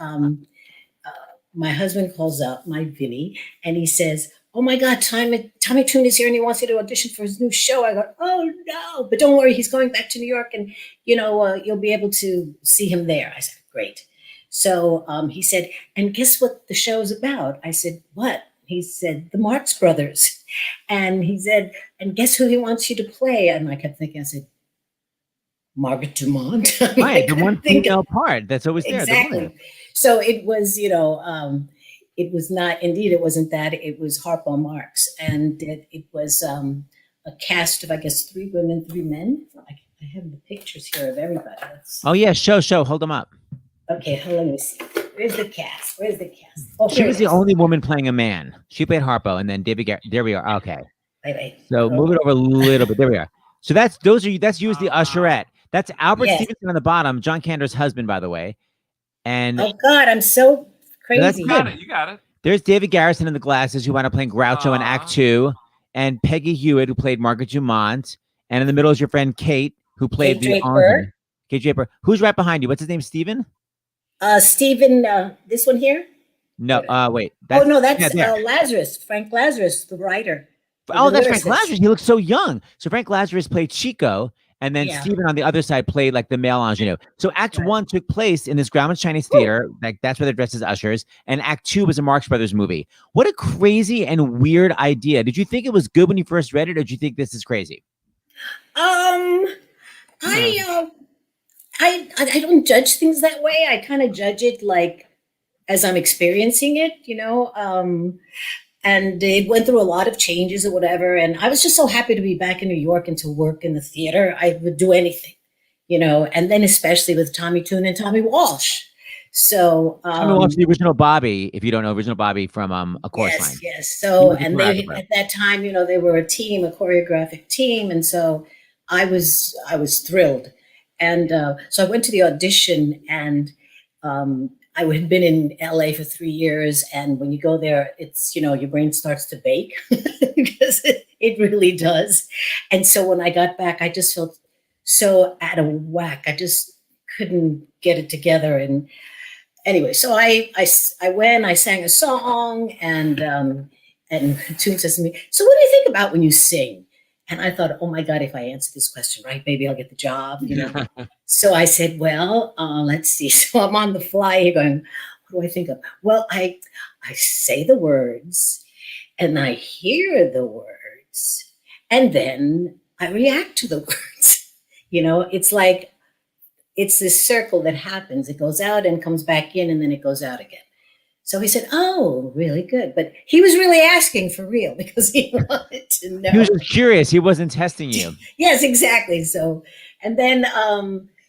my husband calls up, my Vinny, and he says, "Oh my God, Tommy Tune is here and he wants you to audition for his new show." I go, "Oh no, but don't worry, he's going back to New York, and you'll be able to see him there." I said, "Great." So he said, "And guess what the show's about?" I said, "What?" He said, "The Marx Brothers." And he said, "And guess who he wants you to play?" And I kept thinking, I said, Margaret Dumont. Right, the one female part that's always there. Exactly. So it was, it was not, indeed, it wasn't that. It was Harpo Marx. And it was a cast of, I guess, 3 women, 3 men. I have the pictures here of everybody. Oh, yeah. Show. Hold them up. Okay, let me see. Where's the cast? Oh, she was the only woman playing a man. She played Harpo, and then David there we are. Okay. Wait. So move it over a little bit. There we are. So that's you as the usherette. That's Albert Stevenson on the bottom, John Cantor's husband, by the way. And oh God, I'm so crazy. That's You got it. There's David Garrison in the glasses, who wound up playing Groucho in Act 2, and Peggy Hewitt, who played Margaret Dumont, and in the middle is your friend Kate, who played Kate Draper. Kate Draper. Who's right behind you? What's his name? Steven? Steven, this one here? No, wait. That's Lazarus, Frank Lazarus, the writer. Oh, that's Frank Lazarus. He looks so young. So Frank Lazarus played Chico, and then Steven on the other side played like the male ingenue. So Act 1 took place in this Grauman's Chinese Theater. Like that's where they're dressed as ushers. And Act 2 was a Marx Brothers movie. What a crazy and weird idea. Did you think it was good when you first read it, or did you think this is crazy? I don't judge things that way. I kind of judge it like as I'm experiencing it, and it went through a lot of changes or whatever. And I was just so happy to be back in New York and to work in the theater. I would do anything, and then especially with Tommy Tune and Tommy Walsh. So Tommy Walsh, the original Bobby, if you don't know, original Bobby from A Chorus Line. Yes. So, and they at that time, they were a team, a choreographic team. And so I was thrilled. And so I went to the audition, and I had been in LA for 3 years. And when you go there, it's, your brain starts to bake because it really does. And so when I got back, I just felt so out of whack. I just couldn't get it together. And anyway, so I went, I sang a song, and Tune says to me, "So what do you think about when you sing?" And I thought, oh my God, if I answer this question right, maybe I'll get the job, So I said, well, let's see. So I'm on the fly here going, what do I think of? Well, I say the words, and I hear the words, and then I react to the words. It's like, it's this circle that happens. It goes out and comes back in, and then it goes out again. So he said, oh, really good. But he was really asking for real because he wanted to know. He was just curious. He wasn't testing you. Yes, exactly. So, and then,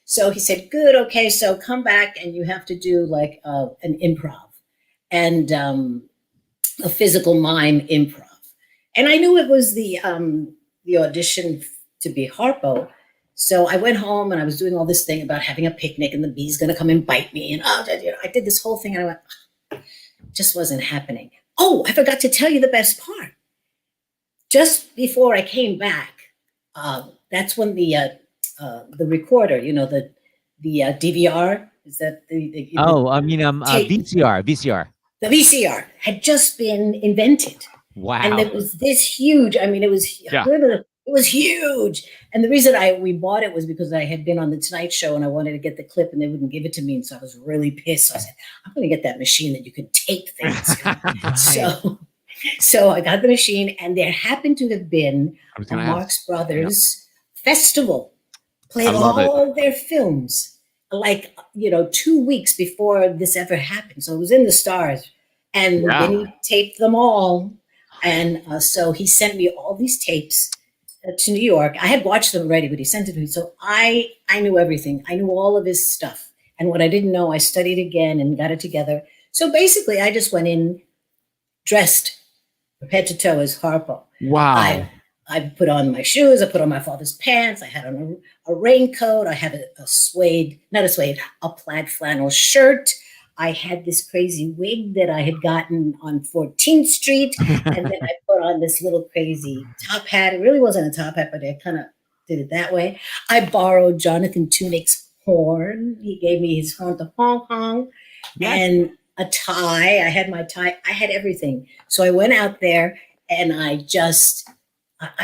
so he said, good. Okay. So come back, and you have to do like an improv and a physical mime improv. And I knew it was the audition to be Harpo. So I went home, and I was doing all this thing about having a picnic, and the bee's going to come and bite me. And I did this whole thing, and I went, just wasn't happening. Oh, I forgot to tell you the best part. Just before I came back, that's when the recorder, the DVR, is that the VCR. The VCR had just been invented. Wow. And it was this huge. I mean, it was huge. And the reason we bought it was because I had been on the Tonight Show, and I wanted to get the clip, and they wouldn't give it to me. And so I was really pissed. So I said, I'm going to get that machine that you can tape things. So I got the machine, and there happened to have been a Marx Brothers festival. Played all their films, like, 2 weeks before this ever happened. So it was in the stars. And then he taped them all. And so he sent me all these tapes to New York. I had watched them already, but he sent it to me. So I knew everything. I knew all of his stuff. And what I didn't know, I studied again and got it together. So basically, I just went in dressed from head to toe as Harpo. Wow. I put on my shoes. I put on my father's pants. I had on a raincoat. I had a plaid flannel shirt. I had this crazy wig that I had gotten on 14th Street. And then I put on this little crazy top hat. It really wasn't a top hat, but I kind of did it that way. I borrowed Jonathan Tunick's horn. He gave me his horn to Hong Kong. Yes. And a tie. I had my tie. I had everything. So I went out there, and I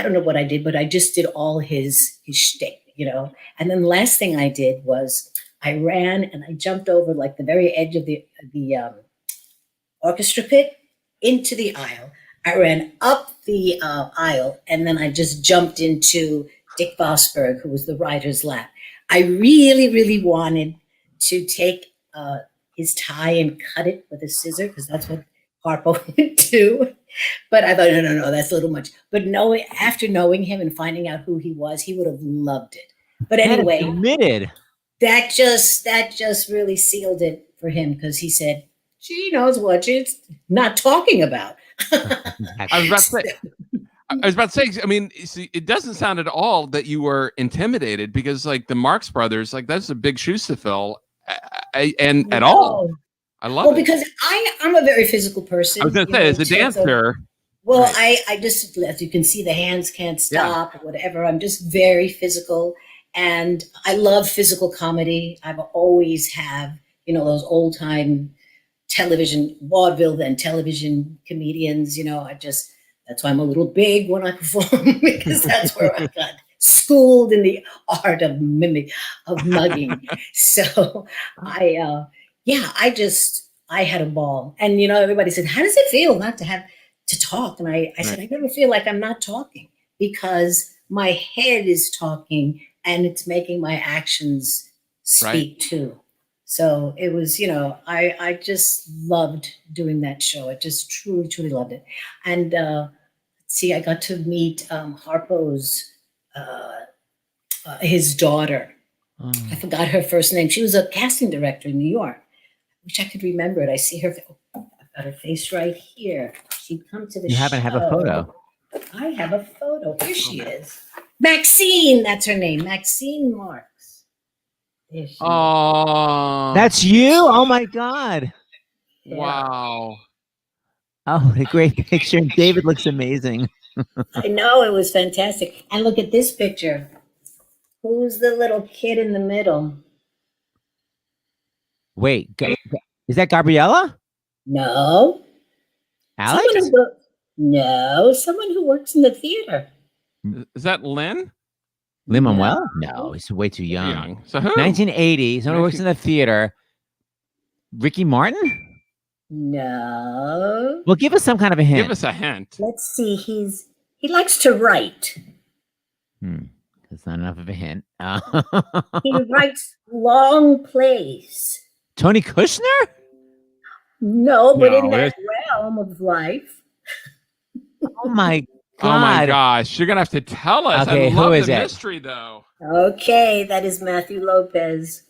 don't know what I did, but I just did all his shtick, And then the last thing I did was I ran, and I jumped over like the very edge of the orchestra pit into the aisle. I ran up the aisle, and then I just jumped into Dick Vosberg, who was the writer's lap. I really, really wanted to take his tie and cut it with a scissor, because that's what Harpo would do. But I thought, no, that's a little much. But after knowing him and finding out who he was, he would have loved it. But anyway, committed. That just really sealed it for him, because he said, she knows what she's not talking about. I was about to say, I mean, see, it doesn't sound at all that you were intimidated, because like the Marx Brothers, like that's a big shoes to fill. At all. I love it. Because I'm a very physical person. I was going to say, as a dancer. Well, right. I just, as you can see, the hands can't stop, or whatever. I'm just very physical. And I love physical comedy. I've always have, those old time television, vaudeville and television comedians, that's why I'm a little big when I perform, because that's where I got schooled in the art of mugging. So I had a ball. And, everybody said, how does it feel not to have to talk? And I said, I never feel like I'm not talking, because my head is talking and it's making my actions speak too. So it was, I just loved doing that show. I just truly, truly loved it. And I got to meet Harpo's, his daughter. I forgot her first name. She was a casting director in New York. I wish I could remember it. I see her. I've got her face right here. She'd come to the show. You happen to have a photo. I have a photo. Here she is. Maxine, that's her name. Maxine Marks. There she is. That's you? Oh my God. Yeah. Wow. Oh, what a great picture. David looks amazing. I know, it was fantastic. And look at this picture. Who's the little kid in the middle? Wait, is that Gabriella? No. Alex? Someone who works in the theater. Is that Lynn? Lin-Manuel? No, he's way too young. So who? 1980. Someone who works in the theater. Ricky Martin? No. Well, give us some kind of a hint. Give us a hint. Let's see. He likes to write. That's not enough of a hint. He writes long plays. Tony Kushner? No, but in that realm of life. Oh my God. Oh my gosh. You're going to have to tell us. Okay, I love who is the it? mystery, though. Okay, that is Matthew Lopez.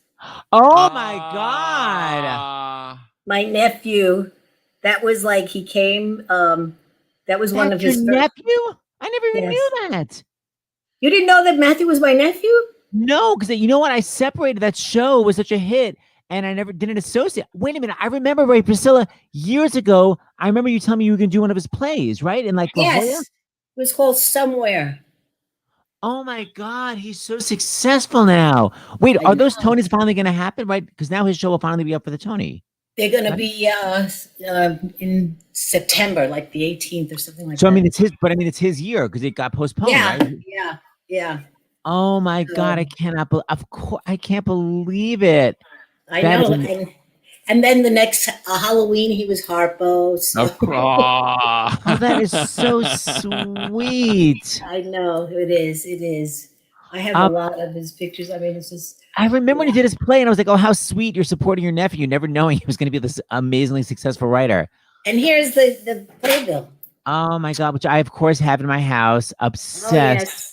Oh my God. My nephew. That was like he came. That was one of his nephew? I never even knew that. You didn't know that Matthew was my nephew? No, because you know what? I separated. That show was such a hit, and I never didn't associate. Wait a minute. I remember, right, Priscilla, years ago, I remember you telling me you were going to do one of his plays, right? In like La Jolla? Yes. It was called Somewhere. Oh my God, he's so successful now. Wait, are those Tonys finally going to happen, right? Because now his show will finally be up for the Tony. They're going to be in September, like the 18th or something like that. So, I mean, it's his year because it got postponed, right? Yeah. Oh my God, I can't believe it. I know. And then the next Halloween, he was Harpo. So. Oh, that is so sweet. I know, it is. I have a lot of his pictures. I mean, it's just. I remember when he did his play, and I was like, "Oh, how sweet! You're supporting your nephew, never knowing he was going to be this amazingly successful writer." And here's the playbill. Oh my God, which I of course have in my house. Obsessed. Oh, yes.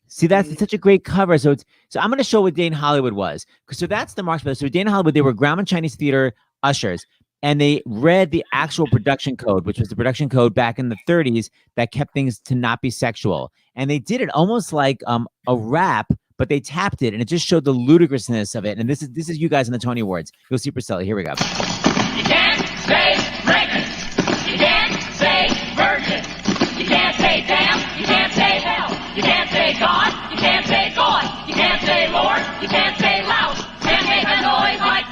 See, that's such a great cover. So I'm going to show what Dane Hollywood was. So that's the Marx Brothers. So Dane Hollywood, they were Grauman Chinese Theater ushers. And they read the actual production code, which was the production code back in the 30s that kept things to not be sexual. And they did it almost like a rap, but they tapped it. And it just showed the ludicrousness of it. And this is you guys in the Tony Awards. You'll see Priscilla. Here we go. You can't say pregnant. You can't say virgin. You can't say damn. You can't say hell. You can't say God, you can't say God, you can't say Lord, you can't say loud, can't make a noise like.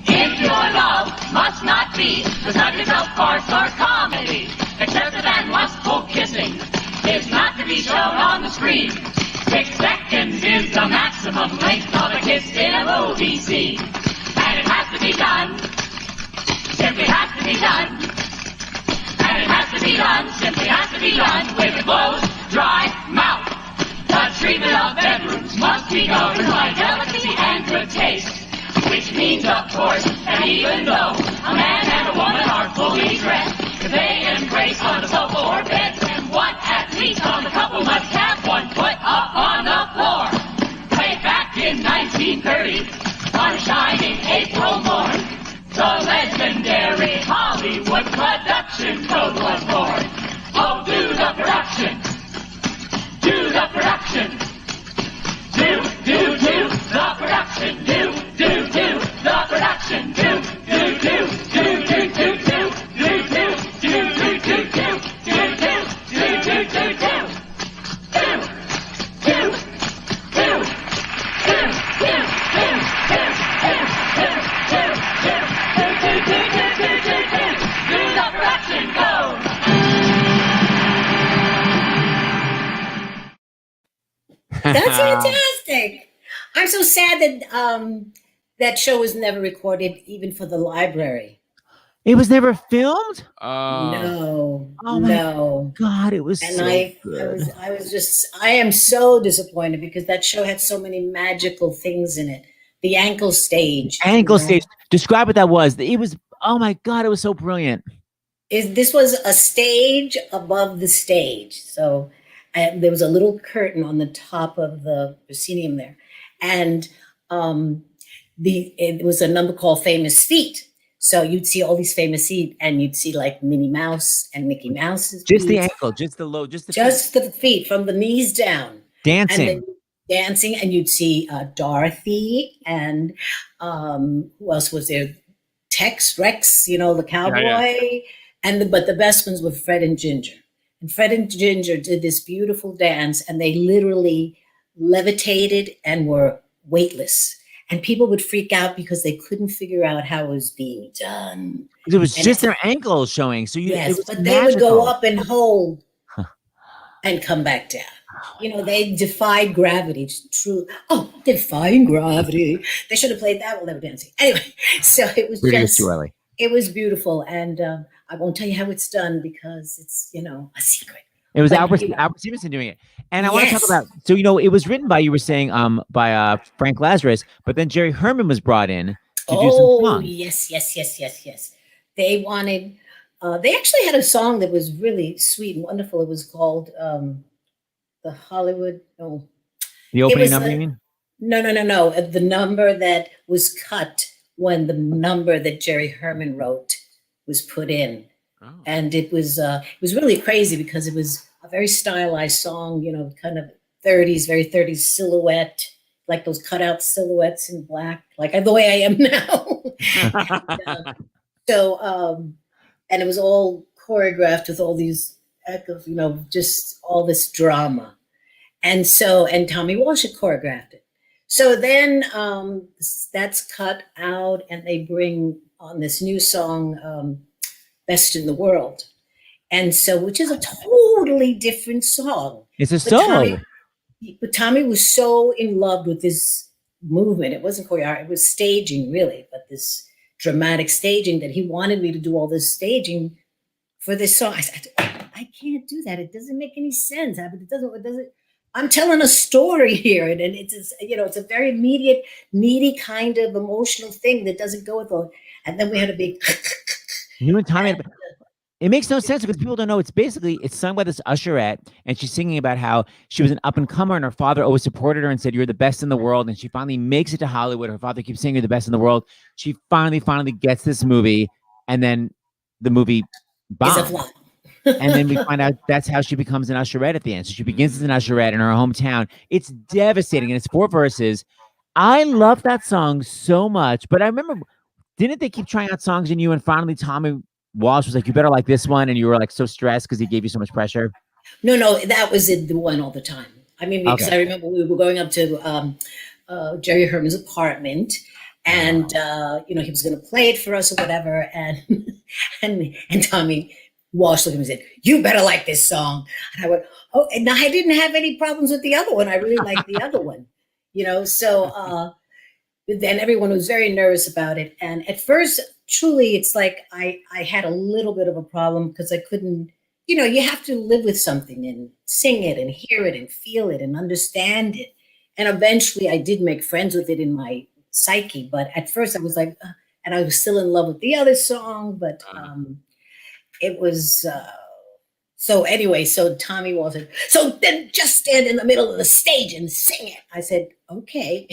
If your love must not be the subject of farce or comedy, excessive and lustful kissing is not to be shown on the screen. 6 seconds is the maximum length of a kiss in a movie scene, and it has to be done. Simply has to be done. And And it has to be done, simply has to be done with a closed, dry mouth. The treatment of bedrooms must be governed by delicacy and good taste. Which means, of course, that even though a man and a woman are fully dressed, if they embrace on the sofa or bed, then one at least on the couple must have one foot up on the floor. Way back in 1930, on a shining April morn, the legendary Hollywood production code was born. Oh, do the production. Do the production. Do the production. Do the production. That's fantastic. I'm so sad that that show was never recorded, even for the library. It was never filmed? No. Oh no. God, it was and so good. I am so disappointed because that show had so many magical things in it. The ankle stage. Stage. Describe what that was. It was, oh my God, it was so brilliant. This was a stage above the stage. So there was a little curtain on the top of the proscenium there. And it was a number called Famous Feet. So you'd see all these famous feet, and you'd see like Minnie Mouse and Mickey Mouse's just feet. the ankle, just the feet from the knees down. Dancing. And you'd see Dorothy and who else was there? Rex, the cowboy. Yeah. But the best ones were Fred and Ginger. And Fred and Ginger did this beautiful dance, and they literally levitated and were weightless. And people would freak out because they couldn't figure out how it was being done. It was just their ankles showing. So but they would go up and hold and come back down. They defied gravity. True. Oh, defying gravity. They should have played that while they were dancing. Anyway, so it was too early. It was beautiful. And I won't tell you how it's done because it's, a secret. It was Albert Stevenson doing it. And I want to talk about, so, it was written by, you were saying, by Frank Lazarus, but then Jerry Herman was brought in to do some songs. Yes. They wanted, they actually had a song that was really sweet and wonderful. It was called the Hollywood, The opening number, you mean? No. The number that was cut when the number that Jerry Herman wrote was put in. Oh. And it was really crazy because it was a very stylized song, kind of 30s, very 30s silhouette, like those cutout silhouettes in black, like the way I am now. And it was all choreographed with all these echoes, just all this drama. And Tommy Walsh had choreographed it. So then that's cut out, and they bring on this new song, Best in the World. And so, which is a totally different song. It's a solo. But Tommy was so in love with this movement. It wasn't choreography, it was staging, really, but this dramatic staging that he wanted me to do all this staging for this song. I said, I can't do that. It doesn't make any sense. It doesn't. I'm telling a story here, and it's a very immediate, needy kind of emotional thing that doesn't go with all. And then we had a big. You and Tommy. It makes no sense because people don't know. It's sung by this usherette, and she's singing about how she was an up and comer, and her father always supported her and said, "You're the best in the world." And she finally makes it to Hollywood. Her father keeps saying, "You're the best in the world." She finally gets this movie, and then the movie bombs. And then we find out that's how she becomes an usherette at the end. So she begins as an usherette in her hometown. It's devastating, and it's 4 verses. I love that song so much, but I remember, didn't they keep trying out songs in you, and finally Tommy Walsh was like, "You better like this one," and you were like so stressed because he gave you so much pressure? No, that was the one all the time. I mean, because I remember we were going up to Jerry Herman's apartment, and he was going to play it for us or whatever, and Tommy Walsh looked at me and said, "You better like this song." And I went, "Oh," and I didn't have any problems with the other one. I really liked the other one, So then everyone was very nervous about it. And at first, truly, it's like I had a little bit of a problem because I couldn't, you have to live with something and sing it and hear it and feel it and understand it. And eventually I did make friends with it in my psyche. But at first I was like, and I was still in love with the other song, but it was, so anyway, so Tommy Walter, so then just stand in the middle of the stage and sing it. I said, okay.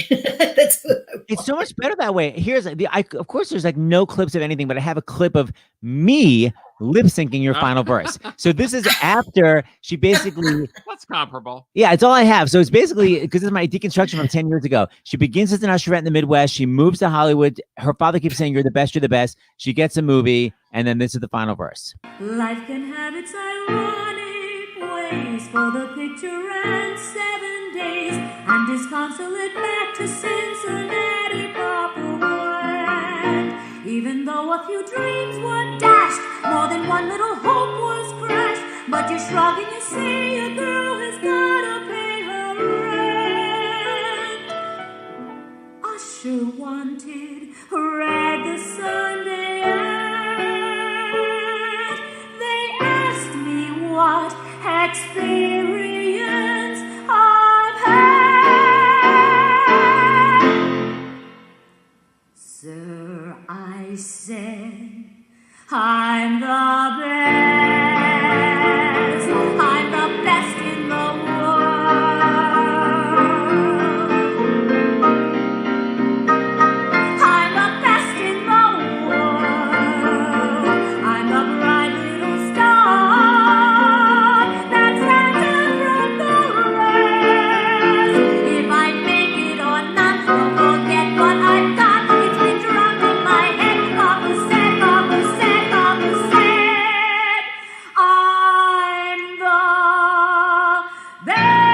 That's what I want. It's so much better that way. Here's of course, there's like no clips of anything, but I have a clip of me lip syncing your final verse. So this is after she basically. That's comparable. Yeah, it's all I have. So it's basically, because this is my deconstruction from 10 years ago. She begins as an usherette in the Midwest. She moves to Hollywood. Her father keeps saying, you're the best, you're the best. She gets a movie. And then this is the final verse. Life can have its ironic ways for the picture and 7 days and disconsolate back to Cincinnati proper word. Even though a few dreams were dashed, more than one little hope was crashed, but you're shrugging and say a girl has gotta pay her rent. Usher wanted rag the Sunday ad. They asked me what experience I've had. Sir, I said, I'm the best. I'm the best in the world. I'm the best in the world. I'm the bright little star that's standing from the rest. If I make it or not, don't forget what I've got. It's been drunk in my head. Papa said, Papa said, Papa said, I'm the best.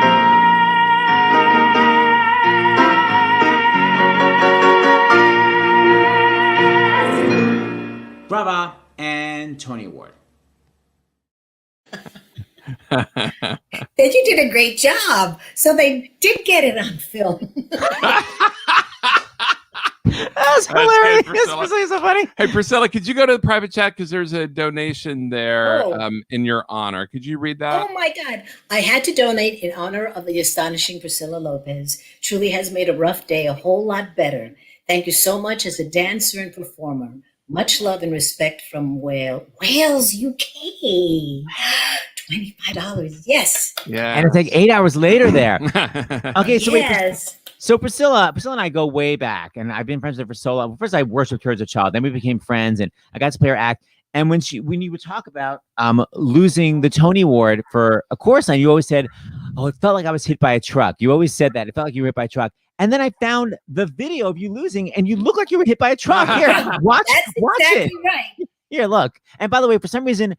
Brava and Tony Award. Then you did a great job. So they did get it on film. That's hilarious. This is so funny. Hey, Priscilla, could you go to the private chat? Because there's a donation there in your honor. Could you read that? Oh my God. I had to donate in honor of the astonishing Priscilla Lopez. Truly has made a rough day a whole lot better. Thank you so much as a dancer and performer. Much love and respect from Wales, UK. $25. Yes. Yeah. And it's like 8 hours later there. Okay, so yes. wait. So Priscilla and I go way back, and I've been friends with her for so long. First, I worshipped her as a child. Then we became friends, and I got to play her act. And when you would talk about losing the Tony Award for A Chorus Line, you always said, "Oh, it felt like I was hit by a truck." You always said that it felt like you were hit by a truck. And then I found the video of you losing, and you look like you were hit by a truck. Here, watch exactly it. Right. Here, look. And by the way, for some reason,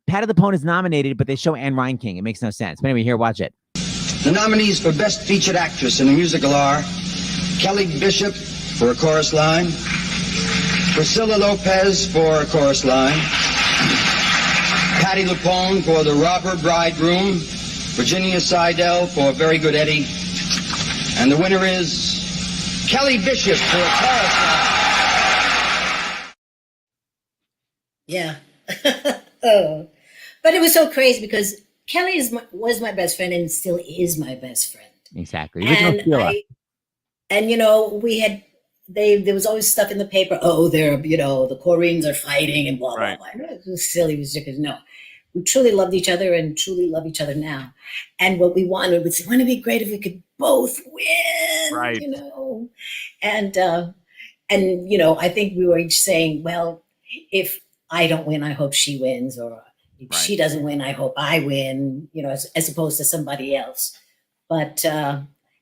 Patty LuPone is nominated, but they show Anne Reinking. It makes no sense. But anyway, here, watch it. The nominees for Best Featured Actress in a Musical are Kelly Bishop for A Chorus Line, Priscilla Lopez for A Chorus Line, Patty LuPone for The Robber Bridegroom, Virginia Seidel for Very Good Eddie, and the winner is Kelly Bishop for A Chorus Line. Yeah. Oh. But it was so crazy because Kelly was my best friend and still is my best friend. Exactly. And we had there was always stuff in the paper. Oh, the Koreans are fighting and blah blah blah. It was silly, ridiculous. No, we truly loved each other and truly love each other now. And what we wanted was, wouldn't it be great if we could both win? Right. And I think we were each saying, well, if I don't win, I hope she wins, or if she doesn't win, I hope I win, as opposed to somebody else. But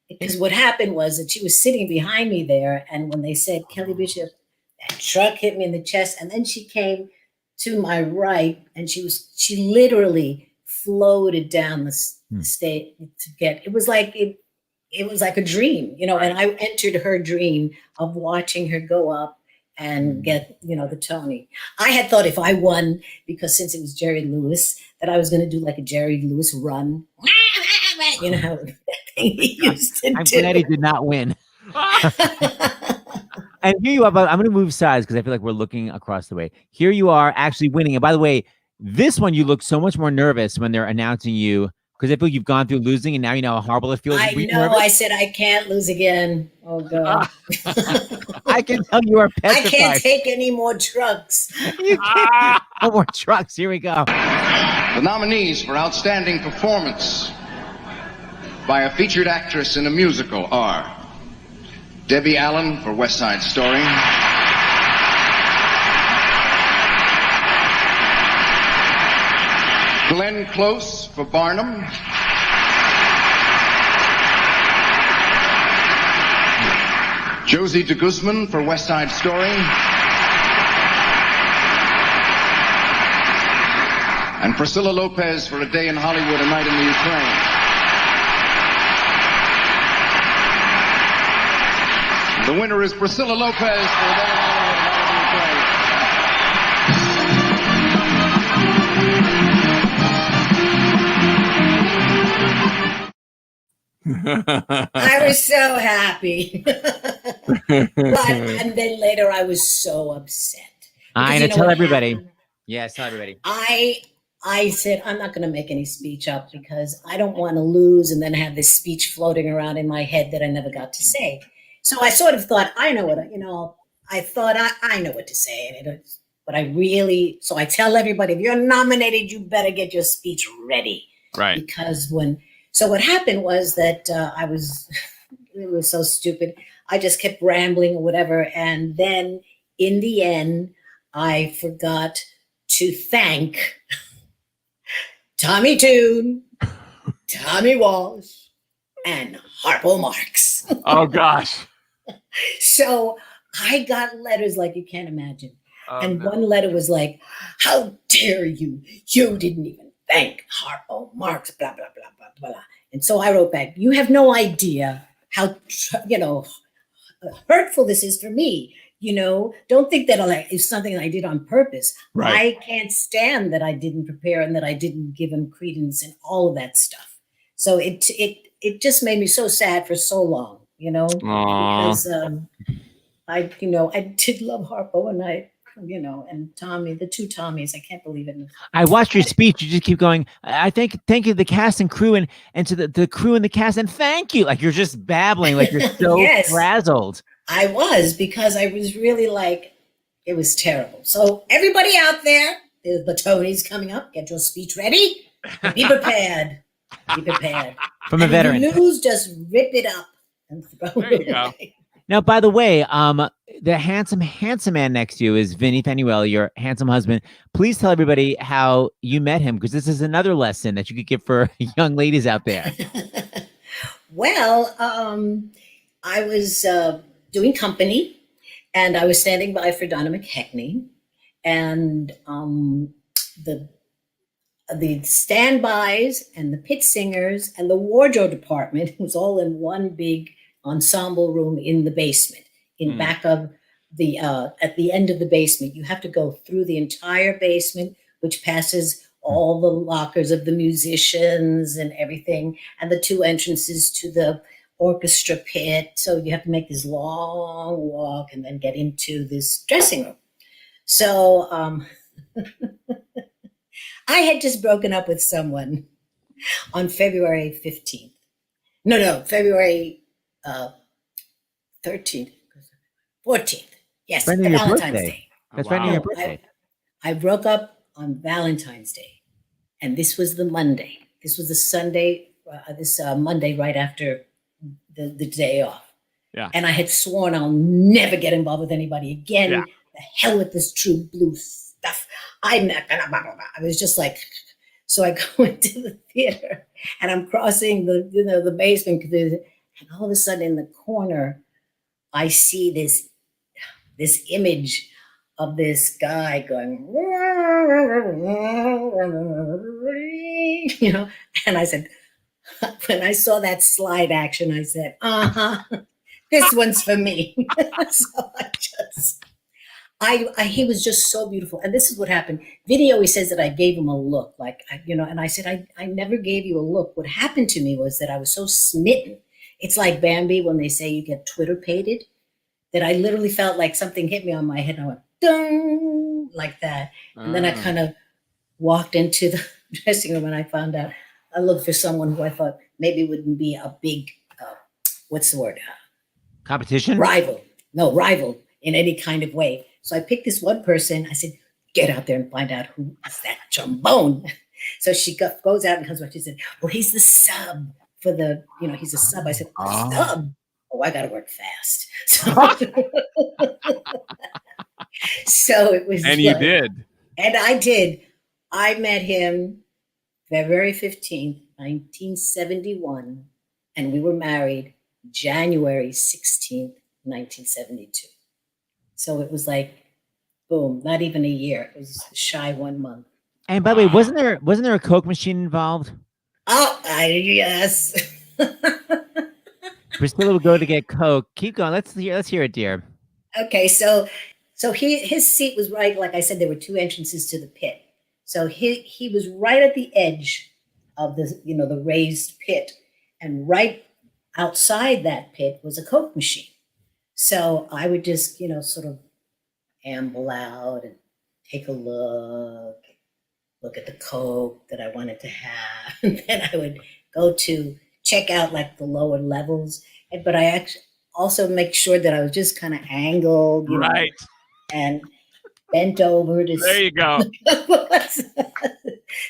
because what happened was that she was sitting behind me there, and when they said Kelly Bishop, that truck hit me in the chest, and then she came to my right, and she literally floated down the stage to get. It was like a dream, and I entered her dream of watching her go up and get, the Tony. I had thought if I won, because since it was Jerry Lewis, that I was going to do like a Jerry Lewis run. You know how that thing he used to do. I'm glad he did not win. And here you are, but I'm going to move sides because I feel like we're looking across the way. Here you are actually winning. And by the way, this one, you look so much more nervous when they're announcing you because I feel like you've gone through losing and now you know how horrible it feels. I know. Nervous? I said I can't lose again. Oh God! I can tell you are petrified. I can't take any more trucks. You can't. No more trucks. Here we go. The nominees for Outstanding Performance by a featured actress in a musical are Debbie Allen for West Side Story, Glenn Close for Barnum, Josie DeGuzman for West Side Story, and Priscilla Lopez for A Day in Hollywood, A Night in the Ukraine. The winner is Priscilla Lopez for A Day in Hollywood, A Night in the Ukraine. I was so happy. And then later I was so upset. I know, tell everybody. Yes, tell everybody. I said, I'm not going to make any speech up because I don't want to lose and then have this speech floating around in my head that I never got to say. So I sort of thought, I know what, I thought I know what to say. But so I tell everybody, if you're nominated, you better get your speech ready. Right. Because so what happened was that it was so stupid. I just kept rambling or whatever. And then in the end, I forgot to thank Tommy Toon, Tommy Walsh, and Harpo Marx. Oh, gosh. So I got letters like you can't imagine. One letter was like, how dare you? You didn't even thank Harpo Marx, blah, blah, blah, blah, blah. And so I wrote back, you have no idea how, hurtful this is for me. Don't think that it's something I did on purpose. Right. I can't stand that I didn't prepare and that I didn't give him credence and all of that stuff. So it just made me so sad for so long, because I did love Harpo and Tommy, the two Tommies. I can't believe it. I watched your speech. You just keep going. I thank you to the cast and crew and to the crew and the cast and thank you. Like you're just babbling, like you're so Yes. frazzled. I was, because I was really it was terrible. So everybody out there, there's the Tonys coming up. Get your speech ready. Be prepared. Be prepared. From a veteran. If you lose, just rip it up and throw it away. Now, by the way, the handsome man next to you is Vinny Fanuel, your handsome husband. Please tell everybody how you met him, because this is another lesson that you could give for young ladies out there. Well, I was doing company, and I was standing by for Donna McHeckney, and the standbys and the pit singers and the wardrobe department was all in one big ensemble room in the basement, in back of the at the end of the basement. You have to go through the entire basement, which passes all the lockers of the musicians and everything, and the two entrances to the orchestra pit. So you have to make this long walk and then get into this dressing room. So I had just broken up with someone on February 15th. No, February 13th, 14th. Yes, Valentine's Day. That's right near your birthday. I broke up on Valentine's Day, and this was the Monday. This was the Sunday, Monday right after the day off. Yeah. And I had sworn I'll never get involved with anybody again. Yeah. The hell with this True Blue stuff. I'm not gonna blah, blah, blah. I was just like, so I go into the theater and I'm crossing the basement, and all of a sudden in the corner, I see this image of this guy going, and I said, when I saw that slide action, I said, this one's for me. So he was just so beautiful. And this is what happened. Vinny always says that I gave him a look, and I said, I never gave you a look. What happened to me was that I was so smitten. It's like Bambi when they say you get Twitter-pated. that I literally felt like something hit me on my head. And I went, ding, like that. And then I kind of walked into the dressing room and I found out I looked for someone who I thought maybe wouldn't be a big, what's the word? Competition? Rival. No, rival in any kind of way. So I picked this one person. I said, get out there and find out who is that trombone. So she goes out and comes back. She said, well, he's the sub for the, he's a sub. I said, sub? Oh, I got to work fast. So it was. And you did. And I did. I met him February 15th, 1971, and we were married January 16th, 1972. So it was like, boom, not even a year. It was shy 1 month. And by the way, wasn't there a Coke machine involved? Oh, yes. Priscilla would go to get Coke. Keep going. Let's hear it, dear. Okay, so his seat was right. Like I said, there were two entrances to the pit. So he was right at the edge of the raised pit, and right outside that pit was a Coke machine. So I would just sort of amble out and take a look at the Coke that I wanted to have, and then I would go to check out like the lower levels. But I actually also make sure that I was just kind of angled, right, and bent over to. There you go.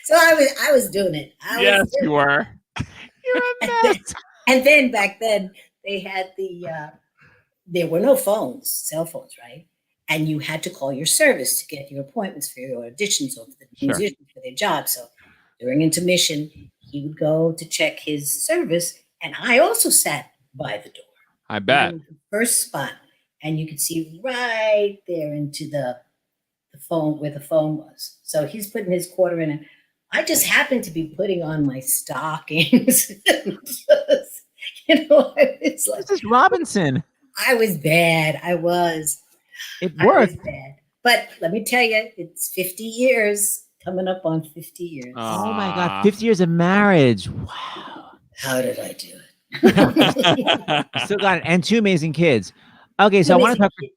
So I was doing it. Yes, you were. You're a mess. And then back then they had there were no phones, cell phones, right? And you had to call your service to get your appointments for your auditions or for the musicians for their job. So during intermission, he would go to check his service, and I also sat by the door. I bet. The first spot, and you could see right there into the phone where the phone was. So he's putting his quarter in, and I just happened to be putting on my stockings. It's like, this is Robinson. I was bad. I was. It worked. I was bad. But let me tell you, it's 50 years, coming up on 50 years. Oh my God, 50 years of marriage. Wow. How did I do it? Still got it. And two amazing kids. Okay, so I want to talk for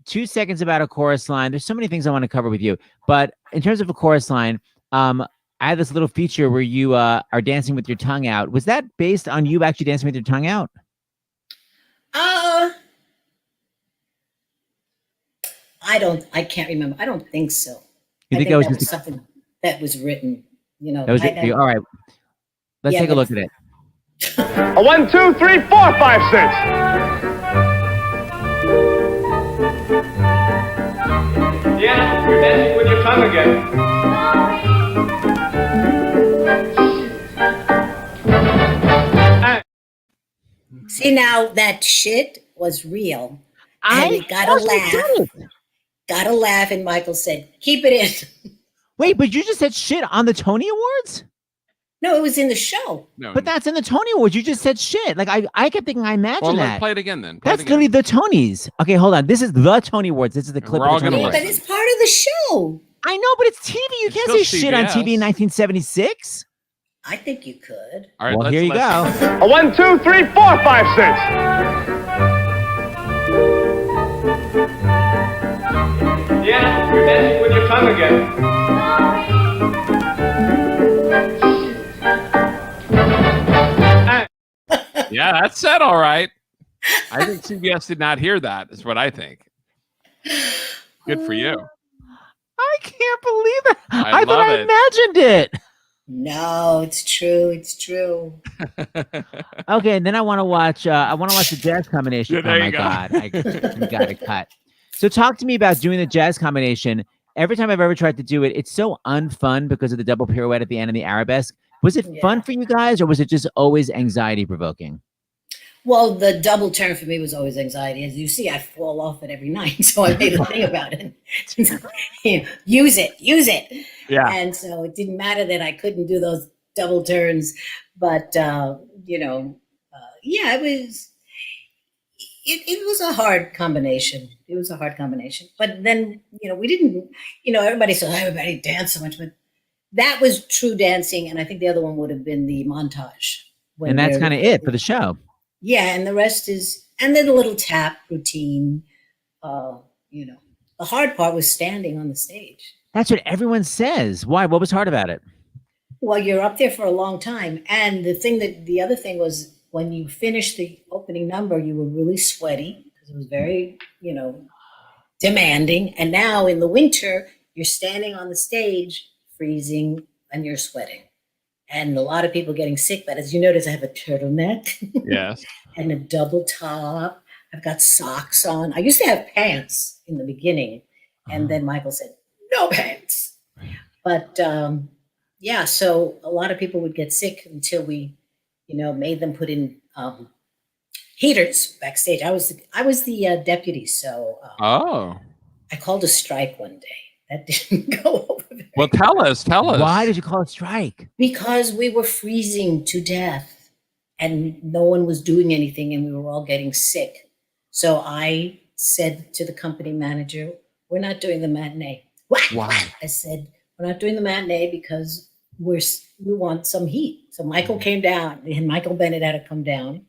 2 seconds about a chorus line. There's so many things I want to cover with you. But in terms of a chorus line, I had this little feature where you are dancing with your tongue out. Was that based on you actually dancing with your tongue out? I can't remember. I don't think so. You think that was was something that was written, That was all right. Let's take a look at it. 1, 2, 3, 4, 5, 6. Yeah, you're dancing with your tongue again. See, now that shit was real. And it got a laugh. Got a laugh, and Michael said, keep it in. Wait, but you just said shit on the Tony Awards? No, it was in the show. No. But that's in the Tony Awards. You just said shit. Like I kept thinking, I imagine that. Let's play it again then. That's literally the Tonys. Okay, hold on. This is the Tony Awards. This is the clip. We're all of the Tony gonna Awards. But it's part of the show. I know, but it's TV. You can't say shit on TV in 1976. I think you could. All right, well, here you go. 1, 2, 3, 4, 5, 6. Yeah, you're dancing with your tongue again. Yeah, that's said all right. I think CBS did not hear that, is what I think. Good for you. I can't believe it. I thought love I it. imagined it. No, it's true. It's true. Okay, and then I want to watch the jazz combination. Yeah, there oh my you go. God. I got to cut. So talk to me about doing the jazz combination. Every time I've ever tried to do it, it's so unfun because of the double pirouette at the end and the arabesque. Was it fun for you guys, or was it just always anxiety provoking? Well, the double turn for me was always anxiety. As you see, I fall off it every night. So I made a thing about it. Use it. Yeah. And so it didn't matter that I couldn't do those double turns. But, it was a hard combination. It was a hard combination. But then, we didn't, everybody said, everybody danced so much. But that was true dancing. And I think the other one would have been the montage. And that's kind of it for the show. Yeah, and the rest is And then a little tap routine. You know, the hard part was standing on the stage. That's what everyone says. Why? What was hard about it? Well, you're up there for a long time. And the other thing was when you finished the opening number, you were really sweaty because it was very, you know, demanding. And now in the winter, you're standing on the stage, freezing, and you're sweating. And a lot of people getting sick. But as you notice, I have a turtleneck. Yes. And a double top. I've got socks on. I used to have pants in the beginning. And then Michael said, no pants. But yeah, so a lot of people would get sick until we, you know, made them put in heaters backstage. I was the deputy, so I called a strike one day. That didn't go over very well. Tell us. Why did you call a strike? Because we were freezing to death, and no one was doing anything, and we were all getting sick. So I said to the company manager, "We're not doing the matinee." Why? I said, "We're not doing the matinee because we want some heat." So Michael came down, and Michael Bennett had to come down,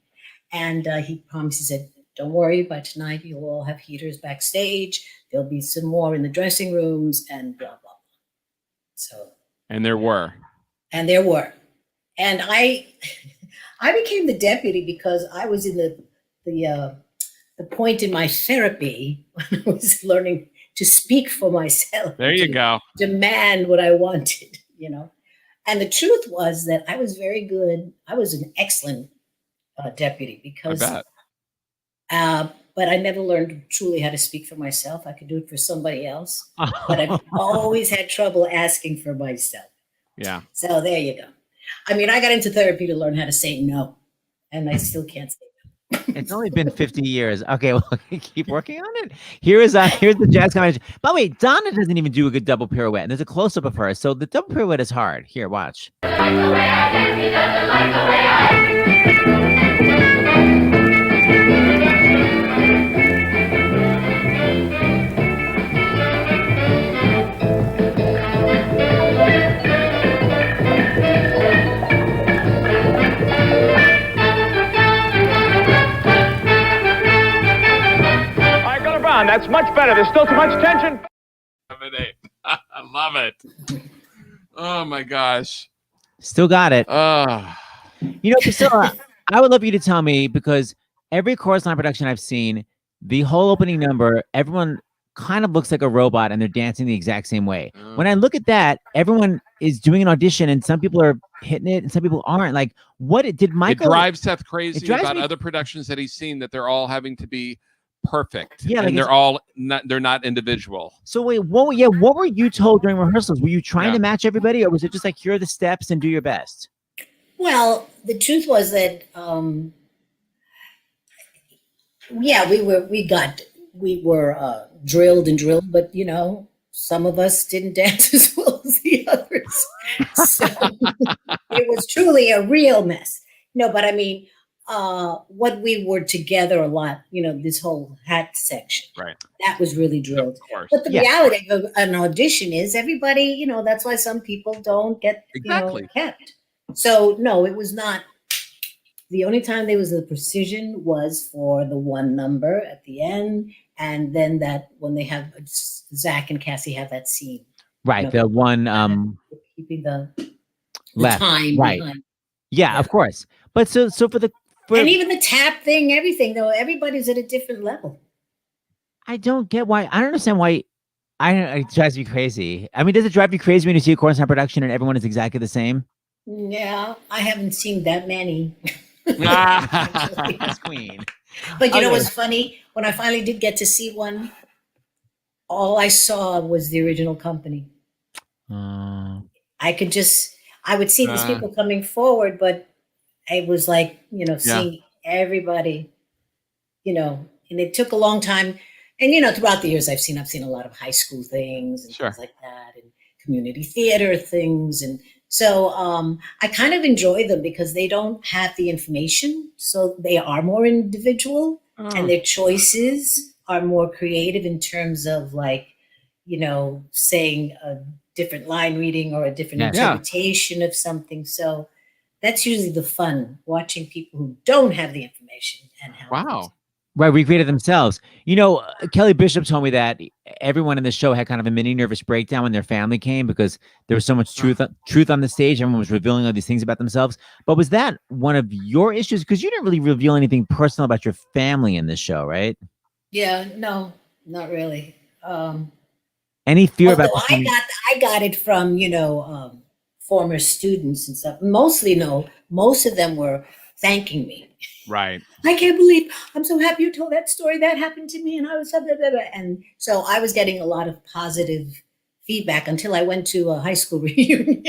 and he promised. He said, "Don't worry, by tonight you'll all have heaters backstage. There'll be some more in the dressing rooms, and blah blah blah." So. And there were. And I became the deputy because I was in the point in my therapy when I was learning to speak for myself. There you go. Demand what I wanted, you know. And the truth was that I was very good. I was an excellent deputy because, I bet. but I never learned truly how to speak for myself. I could do it for somebody else, but I've always had trouble asking for myself. Yeah. So there you go. I mean, I got into therapy to learn how to say no, and I still can't say no. It's only been 50 years. Okay, well, keep working on it. Here's the jazz combination. By the way, Donna doesn't even do a good double pirouette, and there's a close-up of her. So the double pirouette is hard. Here, watch. That's much better. There's still too much tension. I love it. Oh my gosh. Still got it. You know, Priscilla, I would love you to tell me, because every chorus line production I've seen, the whole opening number, everyone kind of looks like a robot and they're dancing the exact same way. When I look at that, everyone is doing an audition and some people are hitting it and some people aren't. Like, what did Michael? It drives Seth crazy about other productions that he's seen, that they're all having to be perfect. Yeah, and they're not individual. So wait, what were you told during rehearsals? Were you trying to match everybody, or was it just like, here are the steps and do your best? Well, the truth was that we were drilled, but you know, some of us didn't dance as well as the others. So it was truly a real mess. No, but I mean, what we were together a lot, you know, this whole hat section, right? That was really drilled. But the reality of an audition is everybody, you know, that's why some people don't get kept. So no, it was not. The only time there was the precision was for the one number at the end, and then that when they have Zach and Cassie have that scene, right? You know, the one keeping the left, time, right? Behind. Yeah, of course. But so and even the tap thing, everything, though, everybody's at a different level. I don't get why. I don't understand why. It drives me crazy. I mean, does it drive you crazy when you see a chorus line production and everyone is exactly the same? Yeah, I haven't seen that many. That's Queen. But you know what's funny? When I finally did get to see one, all I saw was the original company. I would see these people coming forward, but it was like, you know, seeing everybody, you know, and it took a long time. And, you know, throughout the years, I've seen a lot of high school things and things like that, and community theater things. And so I kind of enjoy them because they don't have the information. So they are more individual and their choices are more creative in terms of, like, you know, saying a different line reading or a different interpretation of something. So that's usually the fun, watching people who don't have the information and how. Wow. Right, recreated themselves. Kelly Bishop told me that everyone in the show had kind of a mini nervous breakdown when their family came because there was so much truth on the stage. Everyone was revealing all these things about themselves. But was that one of your issues? Because you didn't really reveal anything personal about your family in this show, right? Yeah, no, not really. Any fear about I got it from former students and stuff. Mostly, no. Most of them were thanking me. Right. I can't believe, I'm so happy you told that story. That happened to me, and I was blah, blah, blah, blah. And so I was getting a lot of positive feedback until I went to a high school reunion,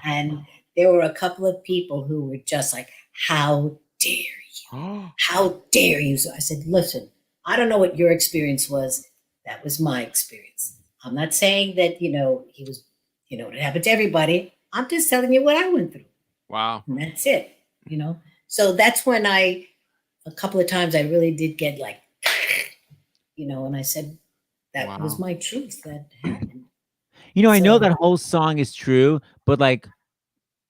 and there were a couple of people who were just like, "How dare you? How dare you?" So I said, "Listen, I don't know what your experience was. That was my experience. I'm not saying that he was, it happened to everybody. I'm just telling you what I went through." Wow. And that's it. So that's when a couple of times I really did get like, and I said, that was my truth. That happened. I know that whole song is true, but like,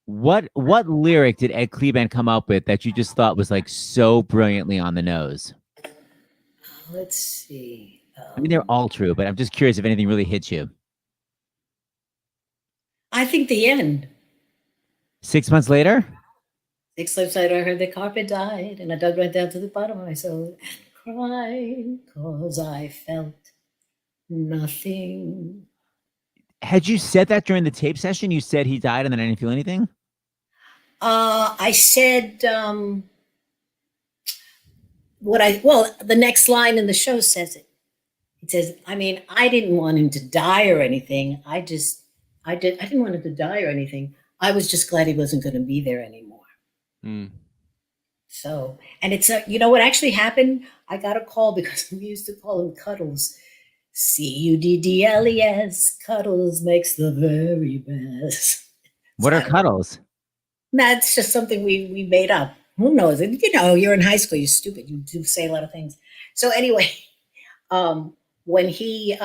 what lyric did Ed Cleveland come up with that you just thought was like so brilliantly on the nose? Let's see. I mean, they're all true, but I'm just curious if anything really hits you. I think the end. 6 months later? 6 months later, I heard the carpet died, and I dug right down to the bottom of my soul and cried because I felt nothing. Had you said that during the tape session? You said he died and then I didn't feel anything? I said the next line in the show says it. It says, I mean, I didn't want him to die or anything. I didn't want him to die or anything. I was just glad he wasn't going to be there anymore. So, and it's what actually happened? I got a call because we used to call him Cuddles. Cuddles, Cuddles makes the very best. What are Cuddles? That's just something we made up. Who knows? You're in high school, you're stupid. You do say a lot of things. So anyway, when he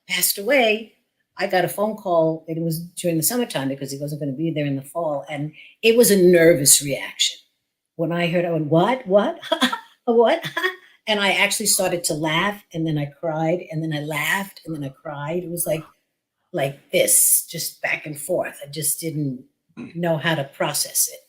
passed away, I got a phone call. It was during the summertime because he wasn't going to be there in the fall. And it was a nervous reaction. When I heard, I went, what? What? And I actually started to laugh, and then I cried, and then I laughed, and then I cried. It was like this, just back and forth. I just didn't know how to process it,